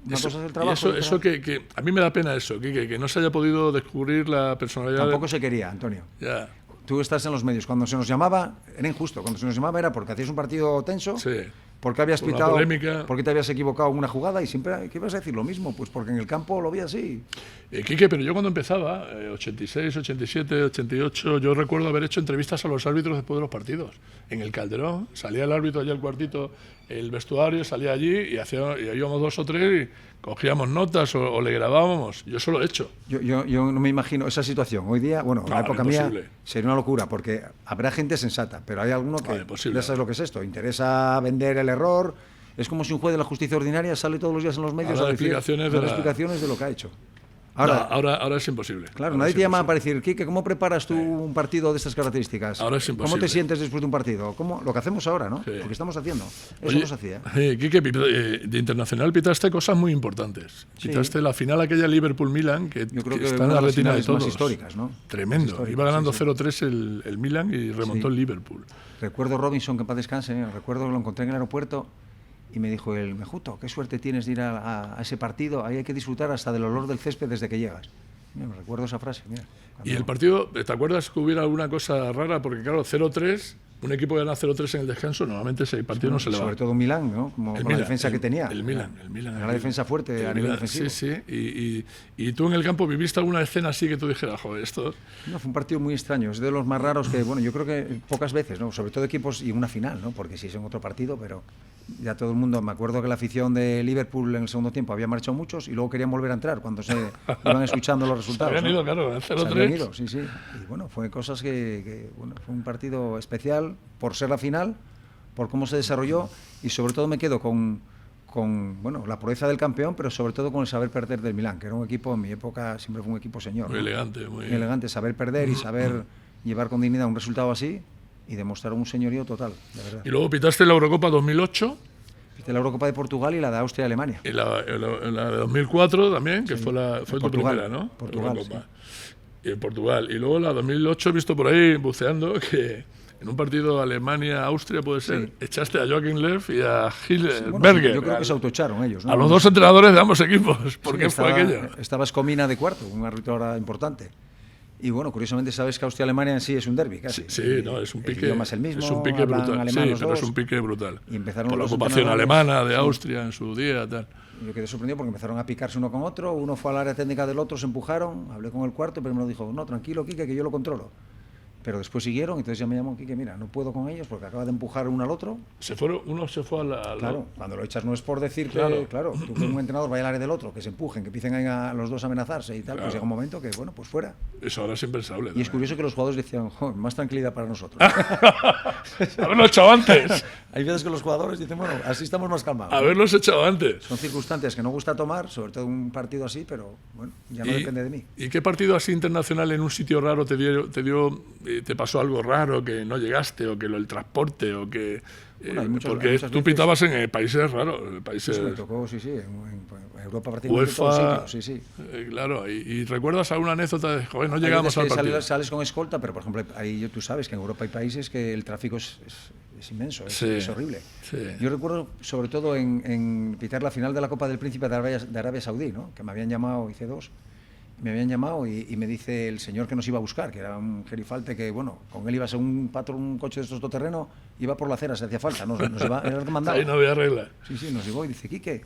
Una cosa es el trabajo. Eso que a mí me da pena eso, que no se haya podido descubrir la personalidad. Tampoco se quería, Antonio. Ya. Tú estás en los medios. Cuando se nos llamaba, era injusto. Cuando se nos llamaba era porque hacías un partido tenso, porque habías pitado, porque te habías equivocado en una jugada y siempre, ¿qué ibas a decir? Lo mismo, pues porque en el campo lo vi así. Quique, pero yo cuando empezaba, 86, 87, 88, yo recuerdo haber hecho entrevistas a los árbitros después de los partidos. En el Calderón, salía el árbitro allá al cuartito, el vestuario, salía allí y íbamos 2 o 3 y cogíamos notas o le grabábamos. Yo eso lo he hecho. Yo no me imagino esa situación. Hoy día, bueno, en la época mía sería una locura, porque habrá gente sensata, pero hay alguno que ya sabes lo que es esto. Interesa vender el error. Es como si un juez de la justicia ordinaria sale todos los días en los medios a decir explicaciones de lo que ha hecho. Ahora es imposible. Claro, nadie te llama para decir, Quique, ¿cómo preparas tú un partido de estas características? Ahora es imposible. ¿Cómo te sientes después de un partido? Lo que hacemos ahora, ¿no? Sí. Porque estamos haciendo. Eso no se hacía. Quique, de internacional pitaste cosas muy importantes. Pitaste la final aquella Liverpool-Milan, que está en la retina de todos. Más históricas, ¿no? Tremendo. Iba ganando 0-3 el Milan y remontó el Liverpool. Recuerdo Robinson, que en paz descanse, recuerdo que lo encontré en el aeropuerto y me dijo él, Mejuto, qué suerte tienes de ir a ese partido, ahí hay que disfrutar hasta del olor del césped desde que llegas. Mira, me recuerdo esa frase. Mira, y el partido, ¿te acuerdas que hubiera alguna cosa rara? Porque claro, 0-3, un equipo que gana 0-3 en el descanso, normalmente ese partido no se le va. Sobre todo Milán, ¿no? Como con la defensa que tenía. El Milan. Era la defensa fuerte a nivel defensivo. Sí. Y tú en el campo viviste alguna escena así que tú dijeras, joder, esto... No, fue un partido muy extraño. Es de los más raros que, bueno, yo creo que pocas veces, ¿no? Sobre todo equipos y una final, ¿no? Porque sí es en otro partido, pero ya todo el mundo... Me acuerdo que la afición de Liverpool en el segundo tiempo había marchado muchos y luego querían volver a entrar cuando se iban escuchando los resultados. Se habían ido, claro, 0-3. Sí. Y bueno, fue cosas bueno, fue un partido especial por ser la final, por cómo se desarrolló y sobre todo me quedo con con la proeza del campeón, pero sobre todo con el saber perder del Milán, que era un equipo, en mi época siempre fue un equipo señor. Muy ¿no? elegante, muy elegante, saber perder y saber llevar con dignidad un resultado así y demostrar un señorío total, de verdad. Y luego pitaste la Eurocopa 2008. Pité la Eurocopa de Portugal y la de Austria y Alemania. Y la de 2004 también, que fue tu Portugal, primera, ¿no? Portugal, sí. Y en Portugal. Y luego la 2008 he visto por ahí, buceando, que en un partido Alemania-Austria, puede ser, echaste a Joachim Löw y a Hilberger. Yo creo que se autoecharon ellos, ¿no? A los dos entrenadores de ambos equipos. ¿Por qué fue aquello? Estaba Escomina de cuarto, un árbitro ahora importante. Y bueno, curiosamente sabes que Austria-Alemania en sí es un derbi, casi. Sí, no, es un pique. El idioma es el mismo, es un pique brutal. Sí, pero dos, es un pique brutal. Y empezaron por la los ocupación alemana de Austria en su día, tal. Yo quedé sorprendido porque empezaron a picarse uno con otro, uno fue al área técnica del otro, se empujaron, hablé con el cuarto, pero me lo dijo, no, tranquilo, Quique, que yo lo controlo. Pero después siguieron, entonces ya me llamó Quique, mira, no puedo con ellos porque acaba de empujar uno al otro. Uno se fue a la... Claro, cuando lo echas no es por decir que, claro, tú que un entrenador vaya al área del otro, que se empujen, que empiecen a los dos a amenazarse y tal, pues llega un momento que, bueno, pues fuera. Eso ahora es impensable. Y es curioso que los jugadores decían, más tranquilidad para nosotros. Haberlo echado antes. Hay veces que los jugadores dicen, bueno, así estamos más calmados. Haberlos echado antes. Son circunstancias que no gusta tomar, sobre todo un partido así, pero bueno, ya no depende de mí. ¿Y qué partido así internacional en un sitio raro te pasó algo raro, que no llegaste, o que el transporte, o que... porque tú pitabas en países raros. Países, me tocó, sí, en Europa prácticamente todos sitios, sí. Claro, y ¿recuerdas alguna anécdota de, joder, no llegamos al partido? Sales con escolta, pero por ejemplo, ahí tú sabes que en Europa hay países que el tráfico es inmenso, es horrible. Sí. Yo recuerdo, sobre todo, en pitar la final de la Copa del Príncipe de Arabia Saudí, ¿no? Que me habían llamado, hice dos. Me habían llamado y me dice el señor que nos iba a buscar, que era un gerifalte que, bueno, con él iba a ser un coche de estos todoterreno, iba por la acera si hacía falta, nos iba, era el que mandaba. Ahí no había regla. Sí, nos llevó y dice, Quique,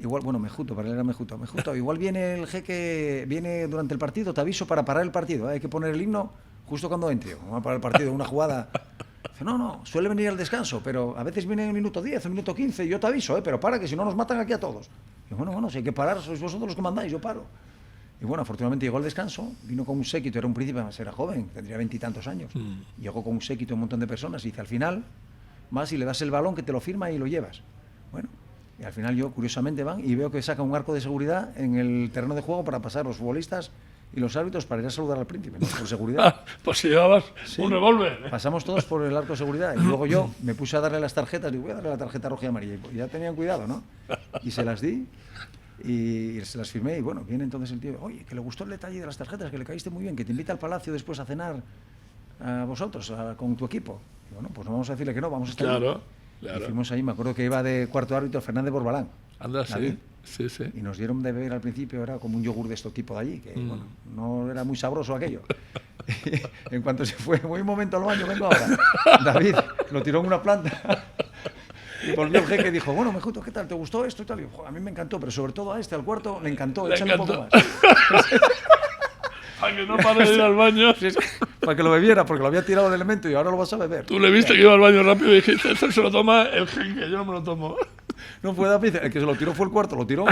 igual, bueno, Mejuto, para él era Mejuto, igual viene el jeque, viene durante el partido, te aviso para parar el partido, hay que poner el himno justo cuando entre, vamos a parar el partido, una jugada. Dice, no, suele venir al descanso, pero a veces viene en el minuto 10, el minuto 15, yo te aviso, pero para, que si no nos matan aquí a todos. Y bueno, si hay que parar, sois vosotros los que mandáis, yo paro. Y bueno, afortunadamente llegó al descanso, vino con un séquito, era un príncipe, además era joven, tendría 20 y tantos años. Llegó con un séquito, un montón de personas, y dice, al final, vas y le das el balón que te lo firma y lo llevas. Bueno, y al final yo, curiosamente, van y veo que saca un arco de seguridad en el terreno de juego para pasar los futbolistas y los árbitros para ir a saludar al príncipe, ¿no? Por seguridad. Pues si llevabas un revólver. Pasamos todos por el arco de seguridad y luego yo me puse a darle las tarjetas, digo, voy a darle la tarjeta roja y amarilla. Y ya tenían cuidado, ¿no? Y se las di. Y se las firmé y bueno, viene entonces el tío, oye, que le gustó el detalle de las tarjetas, que le caíste muy bien, que te invita al palacio después a cenar a vosotros, con tu equipo. Y bueno, pues no vamos a decirle que no, vamos a estar ahí. Claro. Y fuimos ahí, me acuerdo que iba de cuarto árbitro Fernández Borbalán. Anda, sí. Y nos dieron de beber al principio, era como un yogur de este tipo de allí, que bueno, no era muy sabroso aquello. En cuanto se fue, voy un momento al baño, vengo ahora. David lo tiró en una planta. Y volvió el jeque y dijo, bueno, Mejuto, ¿qué tal? ¿Te gustó esto y tal? Y yo, a mí me encantó, pero sobre todo a al cuarto, le encantó, échale un poco más. Para que no pare de ir al baño. Para que lo bebiera, porque lo había tirado el elemento y ahora lo vas a beber. Tú le viste que iba al baño rápido y dijiste, esto se lo toma el jeque, yo no me lo tomo. No fue David, el que se lo tiró fue el cuarto, lo tiró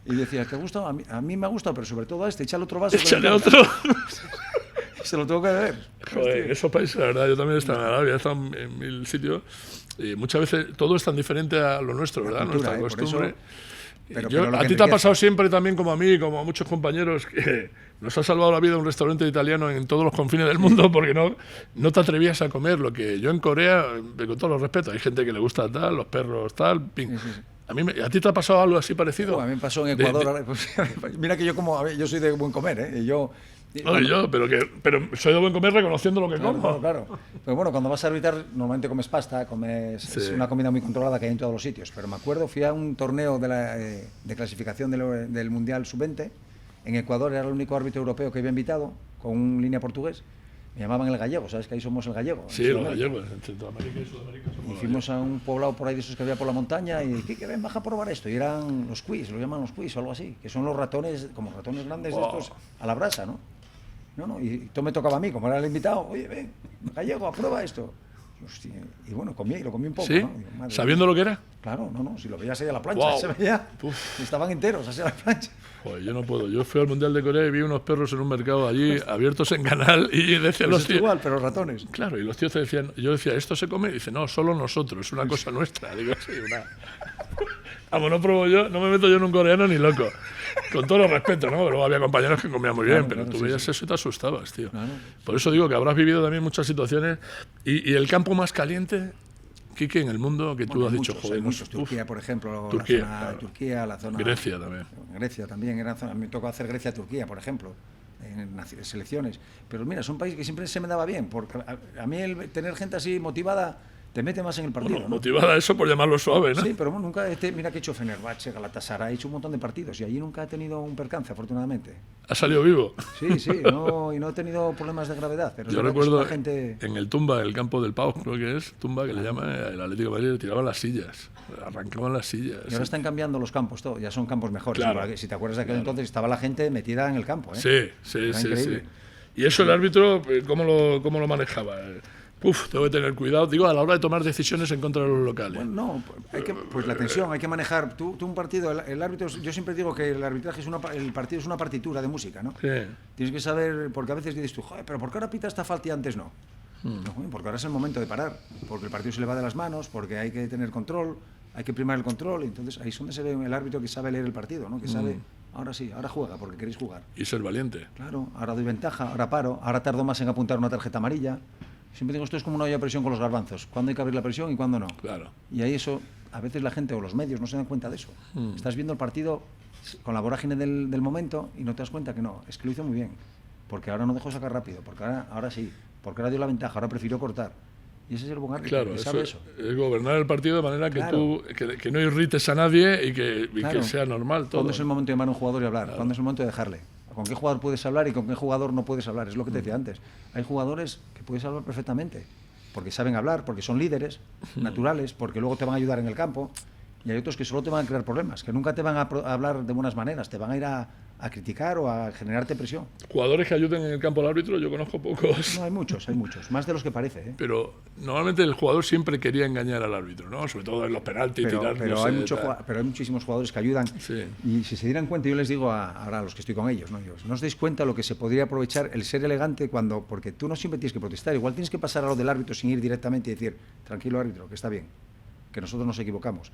y decía, ¿te gusta? A mí me ha gustado, pero sobre todo a échale otro vaso. Échale otro. Se lo tengo que beber. Joder, esos países, la verdad, yo también he estado en Arabia, he estado en 1000 sitios. Y muchas veces todo es tan diferente a lo nuestro, ¿verdad? Cultura, nuestra costumbre. Pero a ti te ha pasado siempre también, como a mí, como a muchos compañeros, que nos ha salvado la vida un restaurante italiano en todos los confines del mundo porque no te atrevías a comer lo que yo en Corea, con todos los respetos, hay gente que le gusta tal, los perros tal, ping. Sí. ¿A ti te ha pasado algo así parecido? A mí me pasó en Ecuador. Mira que yo soy de buen comer, ¿eh? Pero soy de buen comer reconociendo lo que como. Claro. Pero bueno, cuando vas a arbitrar, normalmente comes pasta, es una comida muy controlada que hay en todos los sitios. Pero me acuerdo, fui a un torneo de clasificación del Mundial Sub-20. En Ecuador era el único árbitro europeo que había invitado, con un línea portugués. Me llamaban el gallego, ¿sabes que ahí somos el gallego? Sí, los gallegos, en Centroamérica y Sudamérica somos. Y fuimos a un poblado por ahí de esos que había por la montaña y que ven, baja a probar esto. Y eran los cuis, lo llaman los cuis o algo así, que son los ratones, como ratones grandes de estos, a la brasa, ¿no? Y todo me tocaba a mí, como era el invitado, oye, ven, gallego, prueba esto. Hostia, y bueno, lo comí un poco, ¿sí? ¿no? Digo, ¿sabiendo lo que era? Claro, si lo veías ahí a la plancha, se veía, estaban enteros así a la plancha. Joder, yo no puedo. Yo fui al Mundial de Corea y vi unos perros en un mercado allí, abiertos en canal, y decían los tíos... igual, pero ratones. Claro, y los tíos decían, yo decía, ¿esto se come? Y dice, no, solo nosotros, es una cosa nuestra. Digo, sí, Vamos, no pruebo yo, no me meto yo en un coreano ni loco. Con todo los respeto, ¿no? Luego había compañeros que comían muy bien, pero tú veías eso y te asustabas, tío. Por eso digo que habrás vivido también muchas situaciones. Y el campo más caliente, Quique, en el mundo, que tú has dicho, joder, muchos. Turquía, por ejemplo, Turquía, la zona claro. de Turquía, la zona... Grecia también. Grecia también, me tocó hacer Grecia-Turquía, por ejemplo, en selecciones. Pero mira, es un país que siempre se me daba bien, porque a mí tener gente así motivada te mete más en el partido. Bueno, ¿no? motivada eso por llamarlo suave, ¿no? Sí, pero bueno, nunca mira que he hecho Fenerbahce, Galatasaray, he hecho un montón de partidos y allí nunca he tenido un percance, afortunadamente. Ha salido vivo. Sí, sí, no, y no he tenido problemas de gravedad. Pero yo recuerdo gente... en el Tumba, el campo del Pau, creo que es, Tumba, que le llama, el Atlético de Madrid, le tiraban las sillas, arrancaban las sillas. Y ahora están cambiando los campos, todo, ya son campos mejores. Claro. Si te acuerdas de aquel entonces, estaba la gente metida en el campo. Sí. Increíble. Y eso el árbitro, ¿cómo lo manejaba? Tengo que tener cuidado, digo, a la hora de tomar decisiones en contra de los locales. Bueno, no, pues la tensión, hay que manejar. Tú un partido, el árbitro, yo siempre digo que el arbitraje el partido es una partitura de música, ¿no? Sí. Tienes que saber, porque a veces dices tú, joder, pero ¿por qué ahora pita esta falta y antes no? No, porque ahora es el momento de parar, porque el partido se le va de las manos, porque hay que tener control, hay que primar el control, y entonces ahí es donde se ve el árbitro que sabe leer el partido, ¿no? Que sabe, ahora sí, ahora juega, porque queréis jugar. Y ser valiente. Claro, ahora doy ventaja, ahora paro, ahora tardo más en apuntar una tarjeta amarilla. Siempre digo, esto es como una olla de presión con los garbanzos, cuándo hay que abrir la presión y cuándo no. Claro. Y ahí eso, a veces la gente o los medios no se dan cuenta de eso. Estás viendo el partido con la vorágine del momento y no te das cuenta que no, es que lo hizo muy bien, porque ahora no dejó sacar rápido, porque ahora sí, porque ahora dio la ventaja, ahora prefirió cortar. Y ese es el buen árbitro, Claro, que sabe eso. Es gobernar el partido de manera que Claro. que no irrites a nadie y que sea normal todo. ¿Cuándo es el momento de llamar a un jugador y hablar? ¿Cuándo es el momento de dejarle? ¿Con qué jugador puedes hablar y con qué jugador no puedes hablar? Es lo que te decía antes. Hay jugadores que puedes hablar perfectamente, porque saben hablar, porque son líderes naturales, porque luego te van a ayudar en el campo, y hay otros que solo te van a crear problemas, que nunca te van a hablar de buenas maneras, te van a ir a criticar o a generarte presión. Jugadores que ayuden en el campo al árbitro, yo conozco pocos. No, hay muchos, más de los que parece, ¿eh? Pero normalmente el jugador siempre quería engañar al árbitro, ¿no? Sobre todo en los penaltis. Pero hay muchísimos jugadores que ayudan. Sí. Y si se dieran cuenta, yo les digo ahora a los que estoy con ellos, ¿no? No os dais cuenta lo que se podría aprovechar el ser elegante porque tú no siempre tienes que protestar. Igual tienes que pasar a lo del árbitro sin ir directamente y decir, tranquilo árbitro, que está bien, que nosotros nos equivocamos.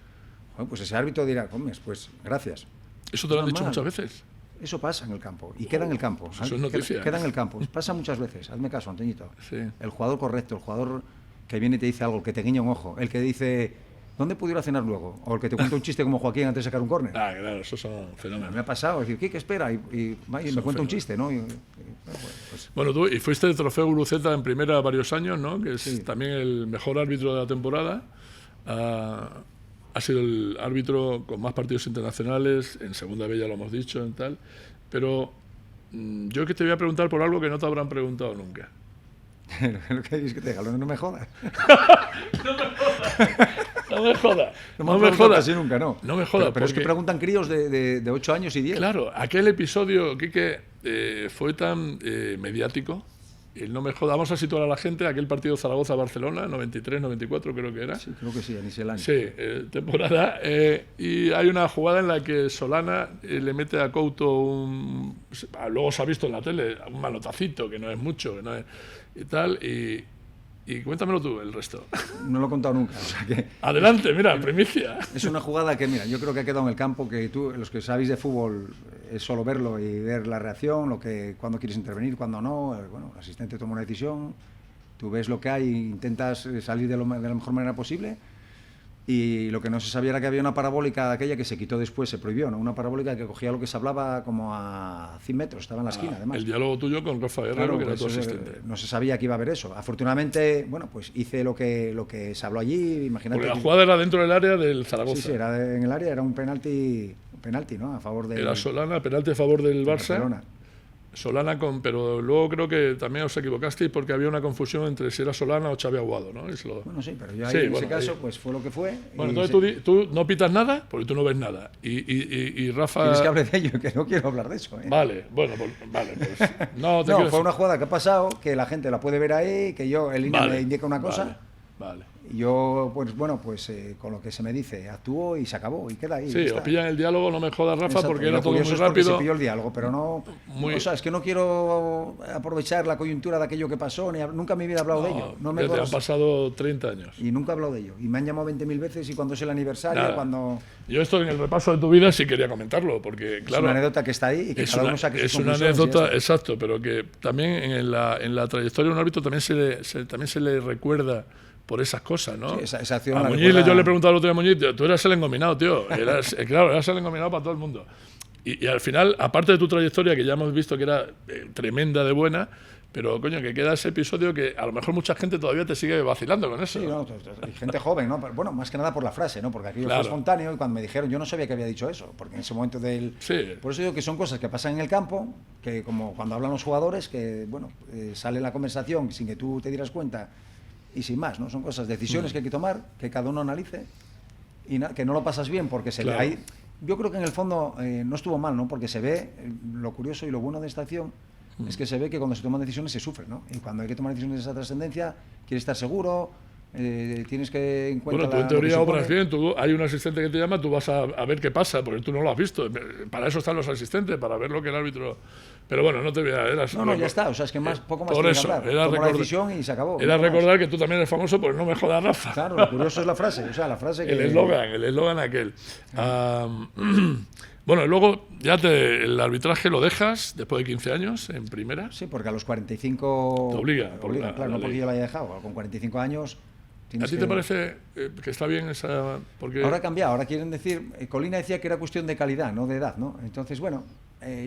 Bueno, pues ese árbitro dirá, pues gracias. ¿Eso te lo han dicho muchas veces? Eso pasa en el campo y queda en el campo. Eso es noticia. Queda en el campo. Pasa muchas veces. Hazme caso, Antoñito. Sí. El jugador correcto, el jugador que viene y te dice algo, que te guiña un ojo, el que dice, ¿dónde puedo ir a cenar luego? O el que te cuenta un chiste como Joaquín antes de sacar un córner. Ah, claro, esos son fenómenos. Me ha pasado, decir, ¿qué espera? Y me cuenta un chiste, ¿no? Bueno, tú fuiste el trofeo Guruceta en primera varios años, ¿no? Que es Sí. también el mejor árbitro de la temporada. Ha sido el árbitro con más partidos internacionales, en segunda B ya lo hemos dicho, en tal. Pero yo que te voy a preguntar por algo que no te habrán preguntado nunca. Lo que dices que te diga, no me jodas. No me jodas. No me jodas. Casi nunca, no. No me jodas. Pero es que preguntan críos de 8 años y 10. Claro, aquel episodio, Quique, fue tan mediático. El no me jodas. Vamos a situar a la gente. Aquel partido Zaragoza-Barcelona, 93-94 creo que era. Sí, creo que sí, en ese año. Sí, temporada. Y hay una jugada en la que Solana le mete a Couto luego se ha visto en la tele, un manotacito, que no es mucho, que no es, y tal. Y cuéntamelo tú, el resto. No lo he contado nunca. O sea que Adelante, mira, primicia. es una jugada que, mira, yo creo que ha quedado en el campo, que tú, los que sabéis de fútbol, es solo verlo y ver la reacción, cuándo quieres intervenir, cuándo no. Bueno, el asistente toma una decisión, tú ves lo que hay e intentas salir de la mejor manera posible. Y lo que no se sabía era que había una parabólica de aquella que se quitó después, se prohibió, ¿no? Una parabólica que cogía lo que se hablaba como a 100 metros, estaba en la esquina, además. El diálogo tuyo con Rafa Guerrero, Claro, que era pues tu asistente. no se sabía que iba a haber eso. Afortunadamente, bueno, pues hice lo que se habló allí, imagínate. Porque la jugada era dentro del área del Zaragoza. Sí, era en el área, era un penalti, ¿no? A favor de... Era Solana, penalti a favor del Barça. Barcelona. Solana pero luego creo que también os equivocasteis porque había una confusión entre si era Solana o Xavi Aguado, ¿no? Bueno, sí, pero yo ahí, Sí, en bueno, ese caso, ahí. pues fue lo que fue. Bueno, y entonces tú no pitas nada porque tú no ves nada. Y Rafa... ¿Quieres que hable de ello? Que no quiero hablar de eso, ¿eh? Vale, bueno, pues No, No, fue una jugada que ha pasado, que la gente la puede ver ahí, que el INE me indica una cosa, Vale. Y yo, pues bueno, con lo que se me dice, actúo y se acabó, y queda ahí. Sí, os pillan el diálogo, no me jodas, Rafa, Exacto, porque y era lo todo muy curioso es porque rápido. se pilló el diálogo, pero no... Muy- O sea, es que no quiero aprovechar la coyuntura de aquello que pasó, nunca en mi vida he hablado de ello. No me ya te han consta. pasado 30 años. Y nunca he hablado de ello. Y me han llamado 20.000 veces, y cuando es el aniversario, Nada. cuando... Yo esto en el repaso de tu vida sí quería comentarlo, porque Es claro... una anécdota que está ahí y que Es cada una, uno saque sus es una conclusiones y ya anécdota, está. exacto, pero que también en la trayectoria de un árbitro también también se le recuerda por esas cosas, ¿no? Sí, esa acción a la Muñiz, recuerda- yo le he preguntado al otro día a Muñiz, tío, tú eras el engominado, tío. Claro, eras el engominado para todo el mundo. Y al final, aparte de tu trayectoria, que ya hemos visto que era tremenda de buena, pero coño, que queda ese episodio que a lo mejor mucha gente todavía te sigue vacilando con eso. Sí, no, y gente joven, ¿no? Pero, bueno, más que nada por la frase, ¿no? Porque aquello Claro. fue espontáneo, y cuando me dijeron, yo no sabía que había dicho eso, porque en ese momento del... Sí. Por eso digo que son cosas que pasan en el campo, que como cuando hablan los jugadores, que, bueno, sale la conversación sin que tú te dieras cuenta, y sin más, ¿no? Son cosas, decisiones que hay que tomar, que cada uno analice, y que no lo pasas bien, porque se Claro. ve ahí... Yo creo que en el fondo no estuvo mal, ¿no? Porque se ve, lo curioso y lo bueno de esta acción es que se ve que cuando se toman decisiones se sufre, ¿no? Y cuando hay que tomar decisiones de esa trascendencia, quieres estar seguro, tienes que en cuenta Bueno, tú en lo que teoría supone. obras bien, hay un asistente que te llama, tú vas a ver qué pasa, porque tú no lo has visto. Para eso están los asistentes, para ver lo que el árbitro... Pero bueno, no te voy a... No, ya está, o sea, es que poco más por tiene que eso, hablar. era Tomó la recordar- decisión y se acabó. Era nada más. recordar que tú también eres famoso, pues no me jodas, Rafa. Claro, lo curioso es la frase, o sea, la frase que... El eslogan aquel. Bueno, y luego ya el arbitraje lo dejas después de 15 años en primera. Sí, porque a los 45... Te obliga, por obliga, la claro, no ley. porque yo la haya dejado. Con 45 años... ¿A tienes ti que- te parece que está bien esa...? Porque Ahora ha cambiado, ahora quieren decir... Colina decía que era cuestión de calidad, no de edad, ¿no? Entonces, bueno,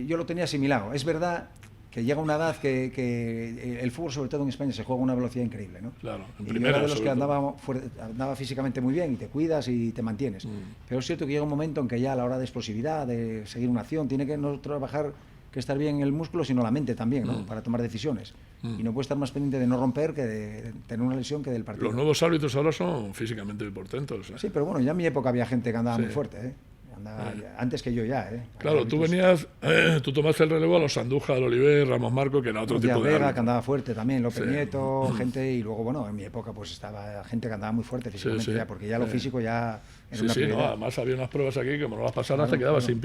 yo lo tenía asimilado. Es verdad que llega una edad que el fútbol, sobre todo en España, se juega a una velocidad increíble, ¿no? Claro, en Y yo primera, era de los que sobre todo. andaba físicamente muy bien y te cuidas y te mantienes. Pero es cierto que llega un momento en que ya a la hora de explosividad, de seguir una acción, tiene que no trabajar que estar bien el músculo, sino la mente también, ¿no? Para tomar decisiones. Y no puede estar más pendiente de no romper que de tener una lesión que del partido. Los nuevos árbitros ahora son físicamente portentos. Sí, pero bueno, ya en mi época había gente que andaba Sí. muy fuerte, ¿eh? Antes que yo ya, ¿eh? Claro, tú venías, tú tomaste el relevo a los Andújar, Oliver, Ramos Marco, que era otro Díaz tipo de Vega, que árbitro. andaba fuerte también, López Sí. Nieto, gente, y luego, bueno, en mi época pues estaba gente que andaba muy fuerte físicamente, sí. ya, porque ya lo físico ya era Sí, una sí, no, prioridad. además había unas pruebas aquí que como no las pasaras te quedabas sin...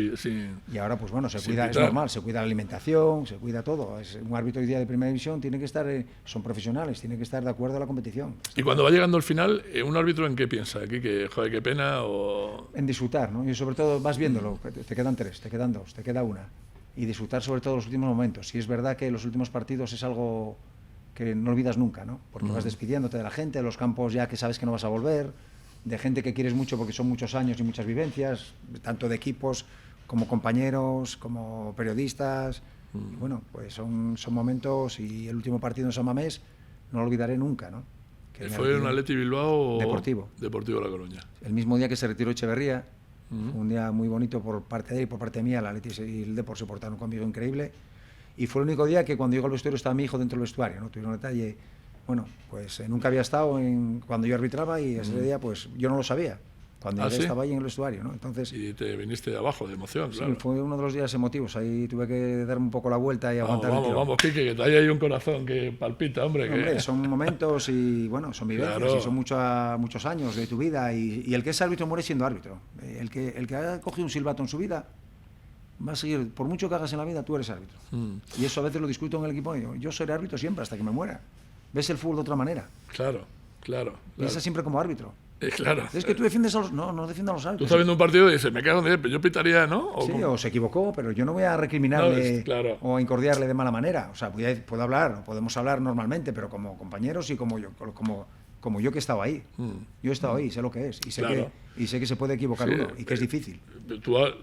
Y ahora, pues bueno, se Sin cuida, es pitar. normal, se cuida la alimentación, se cuida todo. Es un árbitro hoy día de primera división tiene que estar, son profesionales, tiene que estar de acuerdo a la competición. Y cuando va llegando el final, ¿un árbitro en qué piensa? ¿Aquí que, joder, qué pena o...? En disfrutar, ¿no? Y sobre todo vas viéndolo, te quedan 3, te quedan 2, te queda 1. Y disfrutar sobre todo los últimos momentos. Y es verdad que los últimos partidos es algo que no olvidas nunca, ¿no? Porque vas despidiéndote de la gente, de los campos ya que sabes que no vas a volver, de gente que quieres mucho porque son muchos años y muchas vivencias, tanto de equipos como compañeros, como periodistas. Y bueno, pues son momentos, y el último partido en San Mamés no lo olvidaré nunca, ¿no? Que me ¿Fue retiré. un Atleti Bilbao o...? Deportivo. Deportivo La Coruña. El mismo día que se retiró Echeverría, fue un día muy bonito por parte de él y por parte mía. El Atleti y el Depor se portaron conmigo increíble. Y fue el único día que cuando llegó al vestuario estaba mi hijo dentro del vestuario, ¿no? Tuvieron un detalle. Bueno, pues nunca había estado cuando yo arbitraba, y ese día pues yo no lo sabía. Cuando ¿Ah, llegué sí? estaba ahí en el vestuario, ¿no? Entonces, Y te viniste de abajo, de emoción, sí, claro. fue uno de los días emotivos. Ahí tuve que darme un poco la vuelta y Vamos, aguantar el vamos, tirón. vamos, Quique, que hay ahí un corazón que palpita, hombre. Que... Hombre, son momentos y bueno, son vivencias, Claro. y son muchos años de tu vida, y el que es árbitro muere siendo árbitro. El que ha cogido un silbato en su vida va a seguir, por mucho que hagas en la vida, tú eres árbitro. Y eso a veces lo discuto en el equipo, y digo, yo seré árbitro siempre hasta que me muera. Ves el fútbol de otra manera, Claro, claro. piensas siempre como árbitro. Claro. Es que tú defiendes a los... No defiendo a los Tú árbitros. estás viendo un partido y dices, me cago en 10, pero yo pitaría, ¿no? ¿O Sí, cómo? o se equivocó, pero yo no voy a recriminarle No, claro. o a incordiarle de mala manera. O sea, puedo hablar, podemos hablar normalmente, pero como compañeros y como yo que he estado ahí. Yo he estado ahí, sé lo que es. Claro. Y sé que se puede equivocar Sí, uno, y que es difícil.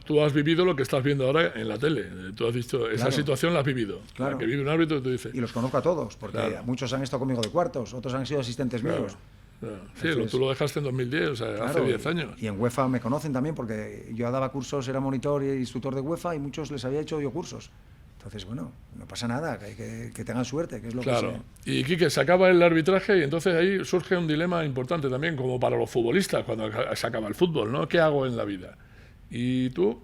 Tú has vivido lo que estás viendo ahora en la tele. Tú has visto esa Claro. situación, la has vivido. Claro. La que vive un árbitro, y tú dices. Y los conozco a todos, porque Claro. muchos han estado conmigo de cuartos, otros han sido asistentes Claro, míos. claro. Sí, Entonces- tú lo dejaste en 2010, o sea, hace Claro, 10 años. Y en UEFA me conocen también, porque yo daba cursos, era monitor y instructor de UEFA, y muchos les había hecho yo cursos. Entonces, bueno, no pasa nada, que tengan suerte, que es lo Claro. que Y Quique, se acaba el arbitraje y entonces ahí surge un dilema importante también, como para los futbolistas, cuando se acaba el fútbol, ¿no? ¿Qué hago en la vida? Y tú,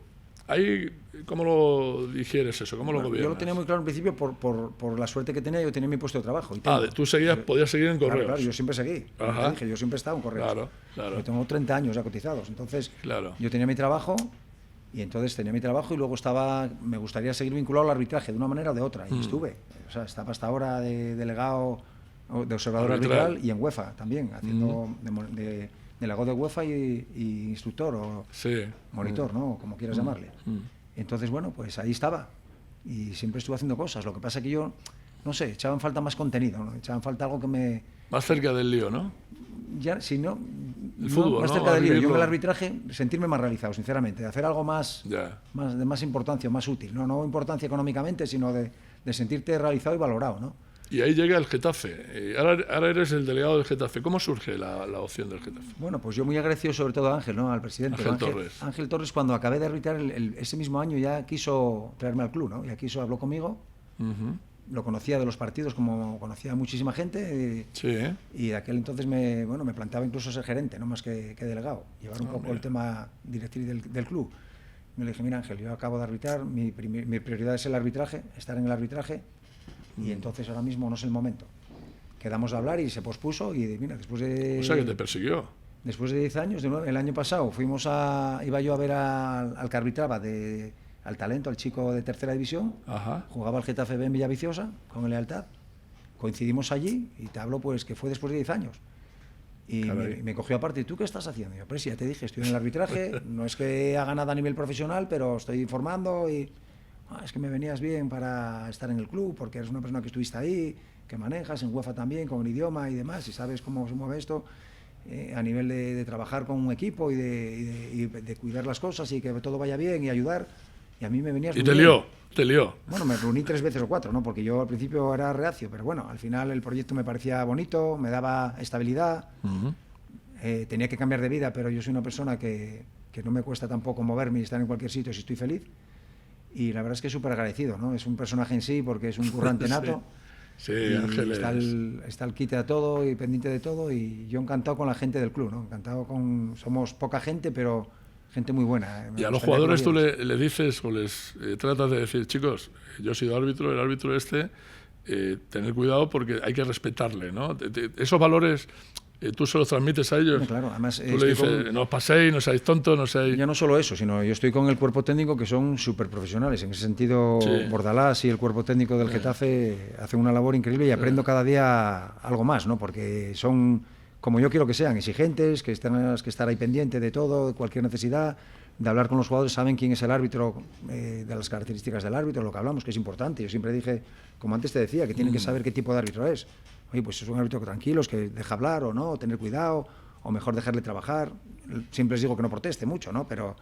ahí ¿Cómo lo digieres eso? ¿Cómo lo gobiernas? Yo lo tenía muy claro en principio por la suerte que tenía. Yo tenía mi puesto de trabajo. Y tú podías seguir en Correos. Claro, yo siempre seguí. Dije, yo siempre he estado en Correos. Claro. Yo tengo 30 años ya cotizados. Entonces, yo tenía mi trabajo y luego me gustaría seguir vinculado al arbitraje de una manera o de otra. Y estuve. O sea, estaba hasta ahora de delegado, de observador arbitral y en UEFA también, haciendo de delegado de UEFA y instructor o monitor, ¿no? Como quieras llamarle. Entonces, bueno, pues ahí estaba. Y siempre estuve haciendo cosas. Lo que pasa es que yo, no sé, echaba en falta más contenido, ¿no? Echaba en falta algo que me... Más cerca del lío, ¿no? Ya, si no... El fútbol, más cerca del lío. Yo en el arbitraje sentirme más realizado, sinceramente. De hacer algo de más importancia, más útil. No importancia económicamente, sino de sentirte realizado y valorado, ¿no? Y ahí llega el Getafe. Ahora eres el delegado del Getafe. ¿Cómo surge la opción del Getafe? Bueno, pues yo muy agradecido sobre todo a Ángel, ¿no? Al presidente. Ángel Torres, cuando acabé de arbitrar ese mismo año, ya quiso traerme al club, ¿no? Ya habló conmigo. Lo conocía de los partidos, como conocía a muchísima gente. Y de aquel entonces me planteaba incluso ser gerente, no más que delegado. Llevar un poco el tema directivo del club. Me le dije, mira Ángel, yo acabo de arbitrar, mi prioridad es el arbitraje, estar en el arbitraje. Y entonces ahora mismo no es el momento. Quedamos a hablar y se pospuso y mira, después de... O sea, que te persiguió. Después de 10 años, el año pasado, iba yo a ver al que arbitraba al talento, al chico de tercera división. Jugaba al Getafe B en Villaviciosa, con Lealtad. Coincidimos allí y te hablo pues que fue después de 10 años. Y me cogió aparte, ¿y tú qué estás haciendo? Y yo, pues sí, ya te dije, estoy en el arbitraje, no es que haga nada a nivel profesional, pero estoy informando y... es que me venías bien para estar en el club, porque eres una persona que estuviste ahí, que manejas en UEFA también, con el idioma y demás, y sabes cómo se mueve esto a nivel de trabajar con un equipo y de cuidar las cosas y que todo vaya bien y ayudar. Y a mí me venías muy bien. Te lió. Bueno, me reuní 3 veces o 4, ¿no? Porque yo al principio era reacio, pero bueno, al final el proyecto me parecía bonito, me daba estabilidad, tenía que cambiar de vida, pero yo soy una persona que no me cuesta tampoco moverme y estar en cualquier sitio si estoy feliz. Y la verdad es que es súper agradecido, ¿no? Es un personaje en sí porque es un currante nato. Sí, Ángel está al quite a todo y pendiente de todo y yo encantado con la gente del club, ¿no? Somos poca gente, pero gente muy buena. Y a los jugadores tú le dices o les tratas de decir, chicos, yo he sido árbitro, el árbitro tener cuidado porque hay que respetarle, ¿no? Esos valores... tú se los transmites a ellos. Claro, además tú le dices, no os paséis, no seáis tontos, no seáis... Ya no solo eso, sino yo estoy con el cuerpo técnico que son súper profesionales. En ese sentido, Bordalás y el cuerpo técnico del Getafe hacen una labor increíble y aprendo cada día algo más, ¿no? Porque son, como yo quiero que sean, exigentes, que tengas que estar ahí pendiente de todo, de cualquier necesidad, de hablar con los jugadores, saben quién es el árbitro, de las características del árbitro, lo que hablamos, que es importante. Yo siempre dije, como antes te decía, que tienen que saber qué tipo de árbitro es. Oye, pues es un árbitro tranquilo, que deja hablar o no, tener cuidado, o mejor dejarle trabajar. Siempre les digo que no proteste mucho, ¿no? Pero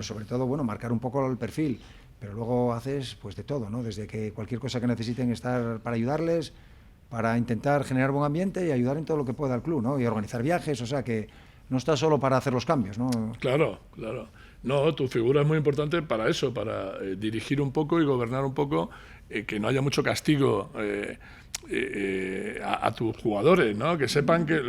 sobre todo, bueno, marcar un poco el perfil. Pero luego haces pues de todo, ¿no? Desde que cualquier cosa que necesiten estar para ayudarles, para intentar generar buen ambiente y ayudar en todo lo que pueda al club, ¿no? Y organizar viajes, o sea que no está solo para hacer los cambios, ¿no? Claro. No, tu figura es muy importante para eso, para dirigir un poco y gobernar un poco, que no haya mucho castigo a tus jugadores, ¿no? Que sepan que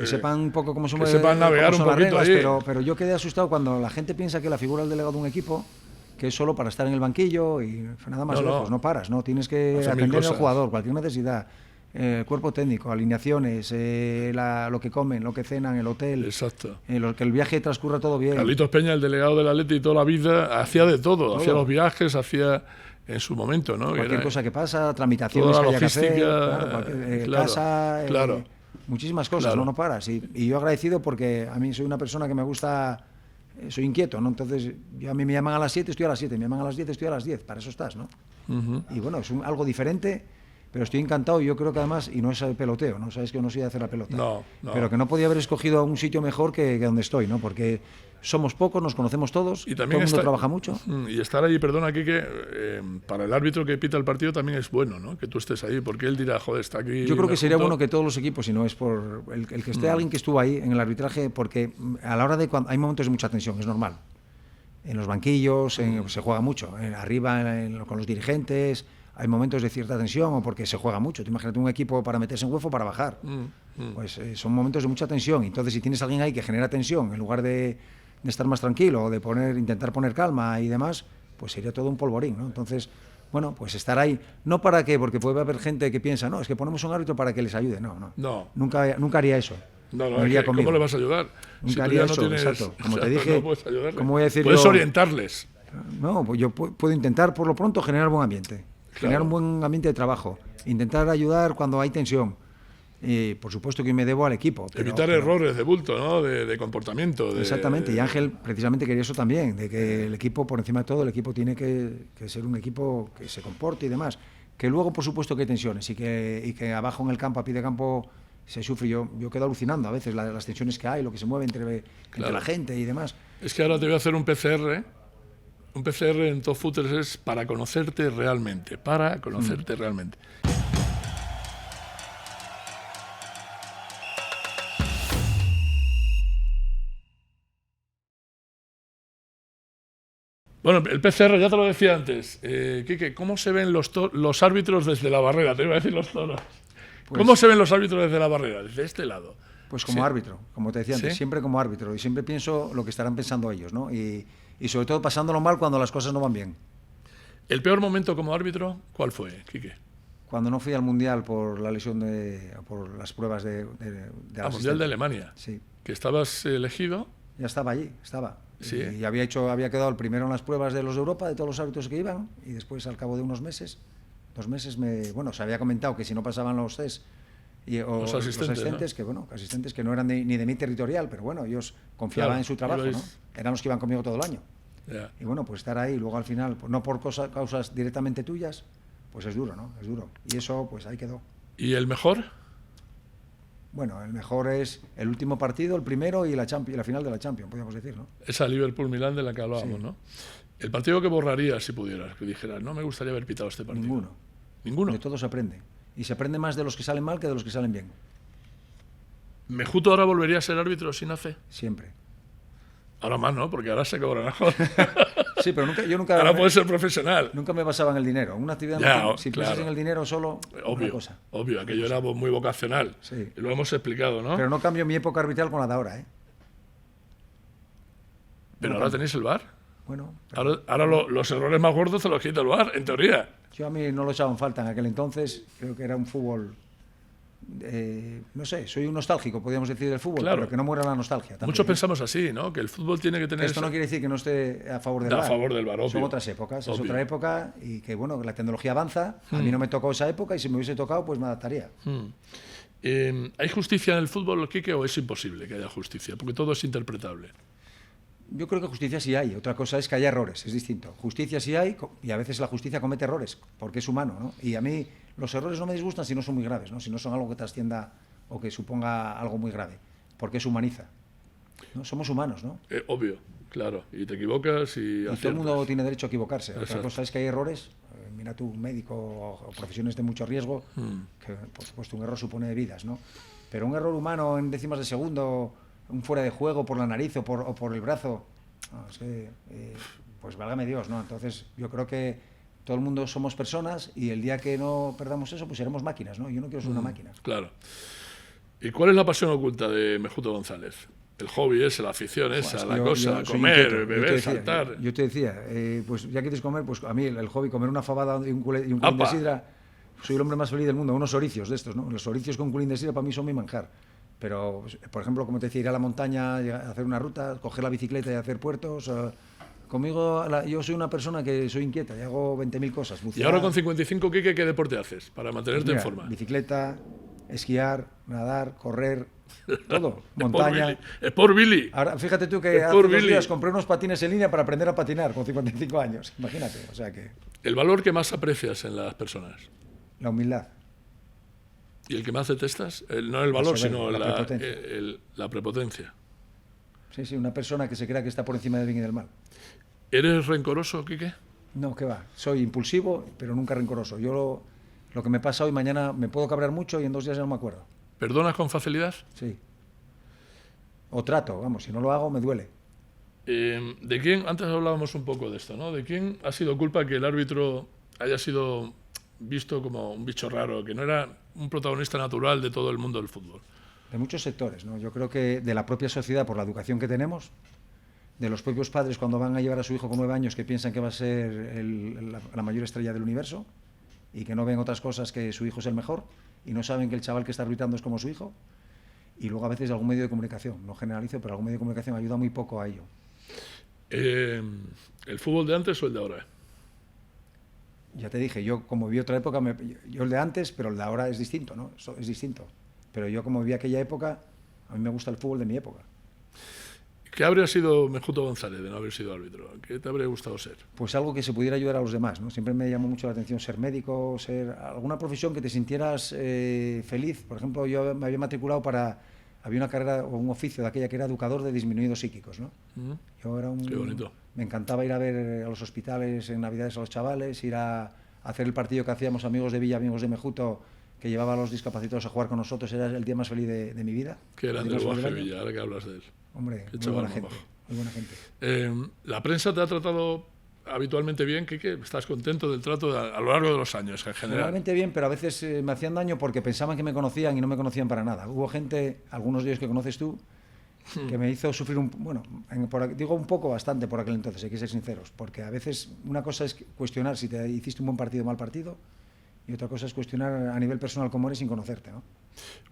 sepan un poco cómo se mueve, que sepan navegar un poquito reglas, ahí. Pero yo quedé asustado cuando la gente piensa que la figura del delegado de un equipo que es solo para estar en el banquillo y nada más lejos, no paras, ¿no? Tienes que atender al jugador, cualquier necesidad, cuerpo técnico, alineaciones, lo que comen, lo que cenan, el hotel. Exacto. Que el viaje transcurra todo bien. Carlitos Peña, el delegado del Atleti toda la vida, hacía de todo. Hacía los viajes, hacía en su momento, ¿no? Cualquier cosa que pasa, tramitaciones que haya que hacer, casa, muchísimas cosas, no paras. Y yo agradecido porque a mí soy una persona que me gusta, soy inquieto, ¿no? Entonces, a mí me llaman a las 7, estoy a las 7, me llaman a las 10, estoy a las 10, para eso estás, ¿no? Y bueno, es algo diferente, pero estoy encantado y yo creo que además, y no es el peloteo, ¿no? Sabes que yo no soy de hacer la pelota, pero que no podía haber escogido un sitio mejor que donde estoy, ¿no? Porque somos pocos, nos conocemos todos, y también todo el mundo trabaja mucho. Y estar ahí, perdona, aquí que para el árbitro que pita el partido también es bueno, ¿no? Que tú estés ahí, porque él dirá, joder, está aquí... Yo creo que sería bueno que todos los equipos, si no es por el que esté alguien que estuvo ahí en el arbitraje, porque a la hora de cuando hay momentos de mucha tensión, es normal. En los banquillos se juega mucho, arriba con los dirigentes... Hay momentos de cierta tensión o porque se juega mucho. Tú imagínate un equipo para meterse en UEFA o para bajar. Pues son momentos de mucha tensión. Entonces, si tienes a alguien ahí que genera tensión, en lugar de estar más tranquilo o de intentar poner calma y demás, pues sería todo un polvorín, ¿no? Entonces, bueno, pues estar ahí, no para qué, porque puede haber gente que piensa, no, es que ponemos un árbitro para que les ayude, no. Nunca haría eso. No iría conmigo. ¿Cómo le vas a ayudar? Nunca haría eso, exacto. Como te dije, ¿cómo voy a decir puedes orientarles. No, pues yo puedo intentar por lo pronto generar buen ambiente, generar un buen ambiente de trabajo, intentar ayudar cuando hay tensión. Y por supuesto que me debo al equipo. Evitar errores de bulto, ¿no? De comportamiento. Exactamente, y Ángel precisamente quería eso también, de que el equipo, por encima de todo, el equipo tiene que ser un equipo que se comporte y demás. Que luego, por supuesto, que hay tensiones y que abajo en el campo, a pie de campo, se sufre. Yo quedo alucinando a veces las tensiones que hay, lo que se mueve entre la gente y demás. Es que ahora te voy a hacer un PCR. Un PCR en Top Footers es para conocerte realmente, realmente. Bueno, el PCR ya te lo decía antes. Quique, ¿cómo se ven los árbitros desde la barrera? Te iba a decir los toros. Pues, ¿cómo se ven los árbitros desde la barrera, desde este lado? Pues como árbitro, como te decía antes, siempre como árbitro. Y siempre pienso lo que estarán pensando ellos, ¿no? Y sobre todo pasándolo mal cuando las cosas no van bien. ¿El peor momento como árbitro cuál fue, Quique? Cuando no fui al Mundial por la lesión por las pruebas de al Mundial de Alemania. Sí. Que estabas elegido. Ya estaba allí, estaba. Sí. Y había quedado el primero en las pruebas de los de Europa, de todos los árbitros que iban, y después al cabo de unos meses, 2 meses, se había comentado que si no pasaban los test los asistentes, ¿no? Asistentes que no eran ni de mi territorial, pero bueno, ellos confiaban en su trabajo, ¿no? Eran los que iban conmigo todo el año. Yeah. Y bueno, pues estar ahí, luego al final, pues no por causas directamente tuyas, pues es duro, ¿no? Es duro. Y eso, pues ahí quedó. ¿Y el mejor? Bueno, el mejor es el último partido, el primero y la final de la Champions, podríamos decir, ¿no? Esa Liverpool-Milán de la que hablábamos, ¿no? El partido que borrarías si pudieras, que dijeras, no me gustaría haber pitado este partido. ¿Ninguno? De todo se aprende. Y se aprende más de los que salen mal que de los que salen bien. ¿Mejuto ahora volvería a ser árbitro sin ACE? Siempre. Ahora más, ¿no? Porque ahora se cobra mejor. Sí, pero yo nunca... Ahora puedes ser profesional. Nunca me basaba en el dinero. Una actividad, si piensas en el dinero solo, obvio, una cosa. Obvio, aquello era muy vocacional. Sí. Y lo hemos explicado, ¿no? Pero no cambio mi época arbitral con la de ahora, ¿eh? Pero ahora tenéis el VAR. Bueno. Ahora los errores más gordos se los quita el VAR, en teoría. Yo a mí no lo echaban falta en aquel entonces. Creo que era un fútbol... no sé, soy un nostálgico, podríamos decir, del fútbol, pero que no muera la nostalgia. También. Muchos pensamos así, ¿no? Que el fútbol tiene que tener... Esto no quiere decir que no esté a favor del VAR. A favor del VAR, obvio. Son otras épocas, es otra época y que, bueno, la tecnología avanza. A mí no me tocó esa época y si me hubiese tocado, pues me adaptaría. ¿Hay justicia en el fútbol, Quique, o es imposible que haya justicia? Porque todo es interpretable. Yo creo que justicia sí hay. Otra cosa es que haya errores, es distinto. Justicia sí hay y a veces la justicia comete errores, porque es humano, ¿no? Y a mí los errores no me disgustan si no son muy graves, ¿no? Si no son algo que trascienda o que suponga algo muy grave, porque es humaniza, ¿no? Somos humanos, ¿no? Obvio, claro, y te equivocas y todo el mundo tiene derecho a equivocarse. Exacto. Otra cosa es que hay errores, mira tú, un médico o profesiones de mucho riesgo, que por supuesto un error supone vidas, ¿no? Pero un error humano en décimas de segundo, un fuera de juego por la nariz o por el brazo, no, es que, pues válgame Dios, ¿no? Entonces yo creo que todo el mundo somos personas y el día que no perdamos eso, pues seremos máquinas, ¿no? Yo no quiero ser una máquina. Claro. ¿Y cuál es la pasión oculta de Mejuto González? El hobby esa, la afición esa, la cosa, comer, beber, saltar. Yo te decía, pues ya quieres comer, pues a mí el hobby, comer una fabada y un culín de sidra, soy el hombre más feliz del mundo, unos oricios de estos, ¿no? Los oricios con culín de sidra para mí son mi manjar. Pero, por ejemplo, como te decía, ir a la montaña, hacer una ruta, coger la bicicleta y hacer puertos... Conmigo, yo soy una persona que soy inquieta y hago 20.000 cosas. Bucear. ¿Y ahora con 55, Quique, qué deporte haces para mantenerte en forma? Bicicleta, esquiar, nadar, correr, todo. Montaña. Es por Billy. Ahora, fíjate tú que hace 2 días compré unos patines en línea para aprender a patinar con 55 años. Imagínate, o sea que... ¿El valor que más aprecias en las personas? La humildad. ¿Y el que más detestas? No el valor, sino la prepotencia. Sí, una persona que se crea que está por encima del bien y del mal. ¿Eres rencoroso, Quique? No, qué va. Soy impulsivo, pero nunca rencoroso. Yo lo que me pasa hoy, mañana me puedo cabrear mucho y en 2 días ya no me acuerdo. ¿Perdonas con facilidad? Sí. O trato, vamos, si no lo hago me duele. ¿De quién, antes hablábamos un poco de esto, ¿no? ¿De quién ha sido culpa que el árbitro haya sido visto como un bicho raro, que no era un protagonista natural de todo el mundo del fútbol? De muchos sectores, ¿no? Yo creo que de la propia sociedad, por la educación que tenemos, de los propios padres cuando van a llevar a su hijo con 9 años, que piensan que va a ser la mayor estrella del universo y que no ven otras cosas que su hijo es el mejor y no saben que el chaval que está arbitrando es como su hijo. Y luego a veces algún medio de comunicación, no generalizo, pero algún medio de comunicación ayuda muy poco a ello. ¿El fútbol de antes o el de ahora? Ya te dije, yo como viví otra época, yo el de antes, pero el de ahora es distinto, ¿no? Es distinto. Pero yo como viví aquella época, a mí me gusta el fútbol de mi época. ¿Qué habría sido Mejuto González de no haber sido árbitro? ¿Qué te habría gustado ser? Pues algo que se pudiera ayudar a los demás, ¿no? Siempre me llamó mucho la atención ser médico, ser alguna profesión que te sintieras feliz. Por ejemplo, yo me había matriculado había una carrera o un oficio de aquella que era educador de disminuidos psíquicos, ¿no? Yo era Qué bonito. Me encantaba ir a ver a los hospitales en Navidades a los chavales, ir a hacer el partido que hacíamos amigos de Villa, amigos de Mejuto, que llevaba a los discapacitados a jugar con nosotros. Era el día más feliz de mi vida. Qué grande el Guaje Villa, ahora que hablas de él. Hombre, Qué muy buena gente. Muy buena gente. ¿La prensa te ha tratado habitualmente bien? ¿Qué ¿Estás contento del trato a lo largo de los años en general? Normalmente bien, pero a veces me hacían daño porque pensaban que me conocían y no me conocían para nada. Hubo gente, algunos de ellos que conoces tú, que me hizo sufrir digo un poco, bastante por aquel entonces, hay que ser sinceros, porque a veces una cosa es cuestionar si te hiciste un buen partido o mal partido y otra cosa es cuestionar a nivel personal cómo eres sin conocerte, ¿no?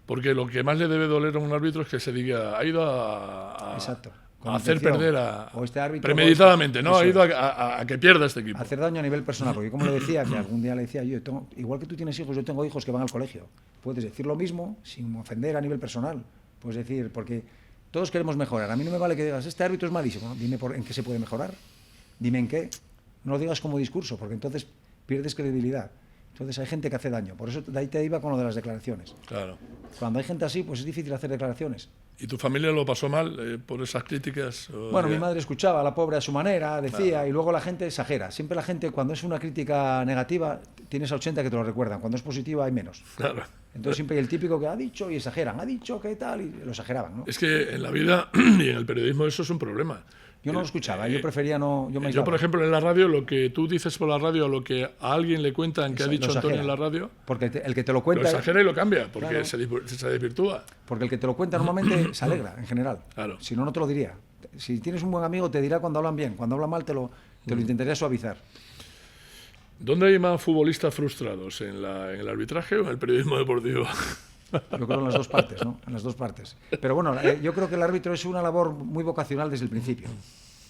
Porque lo que más le debe doler a un árbitro es que se diga, ha ido a hacer perder o este árbitro, premeditadamente, ¿no? Ha ido a que pierda este equipo. Hacer daño a nivel personal, porque como le decía, que algún día le decía yo, igual que tú tienes hijos, yo tengo hijos que van al colegio. Puedes decir lo mismo sin ofender a nivel personal. Puedes decir, porque todos queremos mejorar. A mí no me vale que digas, este árbitro es malísimo. Dime en qué se puede mejorar. Dime en qué. No lo digas como discurso, porque entonces pierdes credibilidad. Entonces hay gente que hace daño. Por eso de ahí te iba con lo de las declaraciones. Claro. Cuando hay gente así, pues es difícil hacer declaraciones. ¿Y tu familia lo pasó mal por esas críticas? Bueno, mi madre escuchaba a la pobre a su manera, decía, y luego la gente exagera. Siempre la gente, cuando es una crítica negativa, tienes a 80 que te lo recuerdan. Cuando es positiva hay menos. Claro. Entonces siempre hay el típico que ha dicho y exageran. Ha dicho que tal y lo exageraban, ¿no? Es que en la vida y en el periodismo eso es un problema. Yo no lo escuchaba, yo prefería no... Yo, por ejemplo, en la radio, lo que tú dices por la radio, lo que a alguien le cuentan que ha dicho Antonio en la radio... Porque el que te lo cuenta... Lo exagera y lo cambia, porque claro, se desvirtúa. Porque el que te lo cuenta normalmente se alegra, en general. Claro. Si no, no te lo diría. Si tienes un buen amigo, te dirá cuando hablan bien. Cuando hablan mal, te lo intentaría suavizar. ¿Dónde hay más futbolistas frustrados? ¿En el arbitraje o en el periodismo deportivo? Yo creo en las dos partes, ¿no? En las dos partes. Pero bueno, yo creo que el árbitro es una labor muy vocacional desde el principio.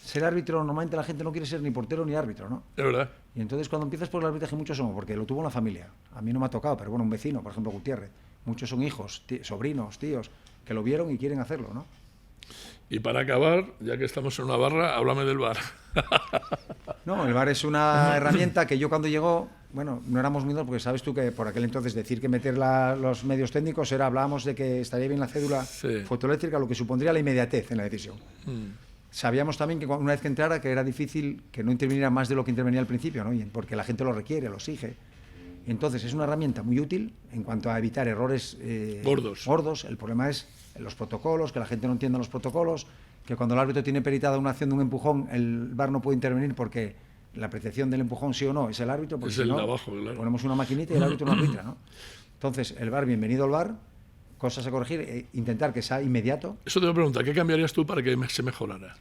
Ser árbitro, normalmente la gente no quiere ser ni portero ni árbitro, ¿no? Es verdad. Y entonces cuando empiezas por el arbitraje, muchos son, porque lo tuvo en la familia. A mí no me ha tocado, pero bueno, un vecino, por ejemplo, Gutiérrez. Muchos son hijos, sobrinos, tíos, que lo vieron y quieren hacerlo, ¿no? Y para acabar, ya que estamos en una barra, háblame del VAR. No, el VAR es una herramienta que yo cuando llegó, bueno, no éramos muy dos, porque sabes tú que por aquel entonces decir que meter los medios técnicos hablábamos de que estaría bien la cédula fotoeléctrica, lo que supondría la inmediatez en la decisión. Sabíamos también que una vez que entrara que era difícil que no interviniera más de lo que intervenía al principio, ¿no? Porque la gente lo requiere, lo exige. Entonces es una herramienta muy útil en cuanto a evitar errores gordos. El problema es los protocolos, que la gente no entienda los protocolos, que cuando el árbitro tiene peritada una acción de un empujón, el VAR no puede intervenir porque la apreciación del empujón sí o no es el árbitro, porque es si el no, de abajo, claro. Ponemos una maquinita y el árbitro no arbitra, ¿no? Entonces el VAR, bienvenido al VAR, cosas a corregir, intentar que sea inmediato. Eso te voy a preguntar, ¿qué cambiarías tú para que se mejorara?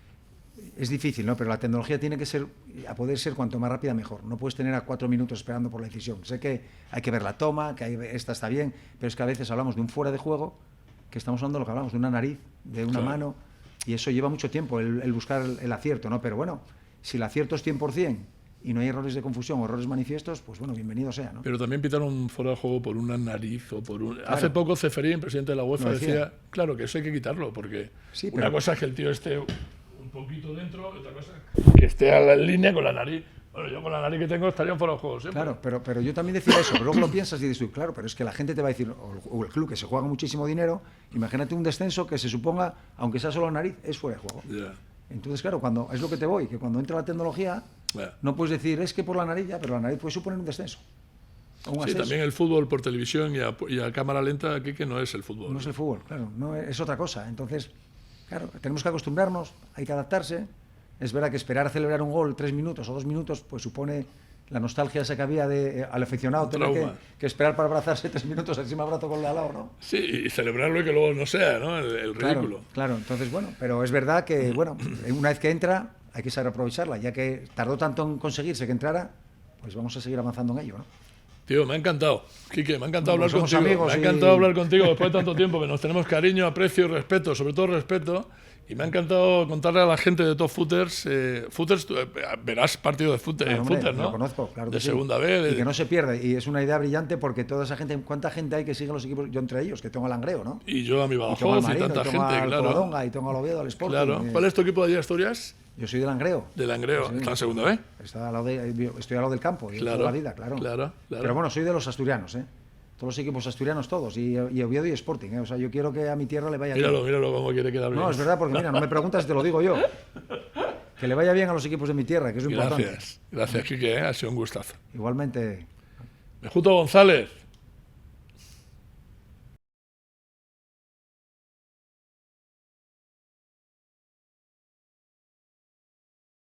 Es difícil, ¿no? Pero la tecnología tiene que ser, a poder ser cuanto más rápida mejor. No puedes tener a 4 minutos esperando por la decisión. Sé que hay que ver la toma, que esta está bien, pero es que a veces hablamos de un fuera de juego, que estamos hablando de lo que hablamos, de una nariz, de una mano, y eso lleva mucho tiempo, el buscar el acierto, ¿no? Pero bueno, si el acierto es 100% y no hay errores de confusión o errores manifiestos, pues bueno, bienvenido sea, ¿no? Pero también pitaron fuera de juego por una nariz o por un... Claro. Hace poco Ceferín, presidente de la UEFA, decía, claro, que eso hay que quitarlo, porque una cosa es que el tío esté un poquito dentro, y otra cosa es que esté a la línea con la nariz. Bueno, yo con la nariz que tengo estaría fuera de juego siempre. Claro, pero yo también decía eso, pero luego lo piensas y dices, claro, pero es que la gente te va a decir, o el club que se juega muchísimo dinero, imagínate un descenso que se suponga, aunque sea solo la nariz, es fuera de juego. Yeah. Entonces, claro, cuando es lo que te voy, que cuando entra la tecnología, no puedes decir, es que por la nariz ya, pero la nariz puede suponer un descenso. Sí, también el fútbol por televisión y a cámara lenta, aquí que no es el fútbol. No es el fútbol, claro, no es otra cosa. Entonces, claro, tenemos que acostumbrarnos, hay que adaptarse. Es verdad que esperar a celebrar un gol 3 minutos o 2 minutos, pues supone la nostalgia esa que había al aficionado tener que esperar para abrazarse 3 minutos, así me abrazo con el de al lado, ¿no? Sí, y celebrarlo y que luego no sea, ¿no? El ridículo. Claro, entonces, bueno, pero es verdad que, bueno, una vez que entra, hay que saber aprovecharla, ya que tardó tanto en conseguirse que entrara, pues vamos a seguir avanzando en ello, ¿no? Tío, me ha encantado, Quique, me ha encantado hablar contigo. Amigos, me ha encantado hablar contigo después de tanto tiempo, que nos tenemos cariño, aprecio y respeto, sobre todo respeto. Y me ha encantado contarle a la gente de Top Footers. Footers, verás partido de Footers, ¿no? Lo conozco, claro. De segunda vez. Y que no se pierde. Y es una idea brillante porque toda esa gente, ¿cuánta gente hay que sigue los equipos? Yo entre ellos, que tengo al Langreo, ¿no? Y yo a mi Badajoz y tanta gente, claro. Covadonga, y tengo al Oviedo, al Sporting. Claro. ¿Cuál es tu equipo de allí, Asturias? Yo soy de Langreo. De Langreo. Sí. ¿Está en segunda vez? Estoy al lado del campo. Claro. La vida, claro. Claro. Pero bueno, soy de los asturianos, ¿eh? Todos los equipos asturianos, todos, y Oviedo y Sporting, ¿eh? O sea, yo quiero que a mi tierra le vaya bien. Míralo cómo quiere quedar bien. No, es verdad, porque mira, no me preguntas, te lo digo yo. Que le vaya bien a los equipos de mi tierra, que es lo importante. Gracias, Quique, ha sido un gustazo. Igualmente. Mejuto González.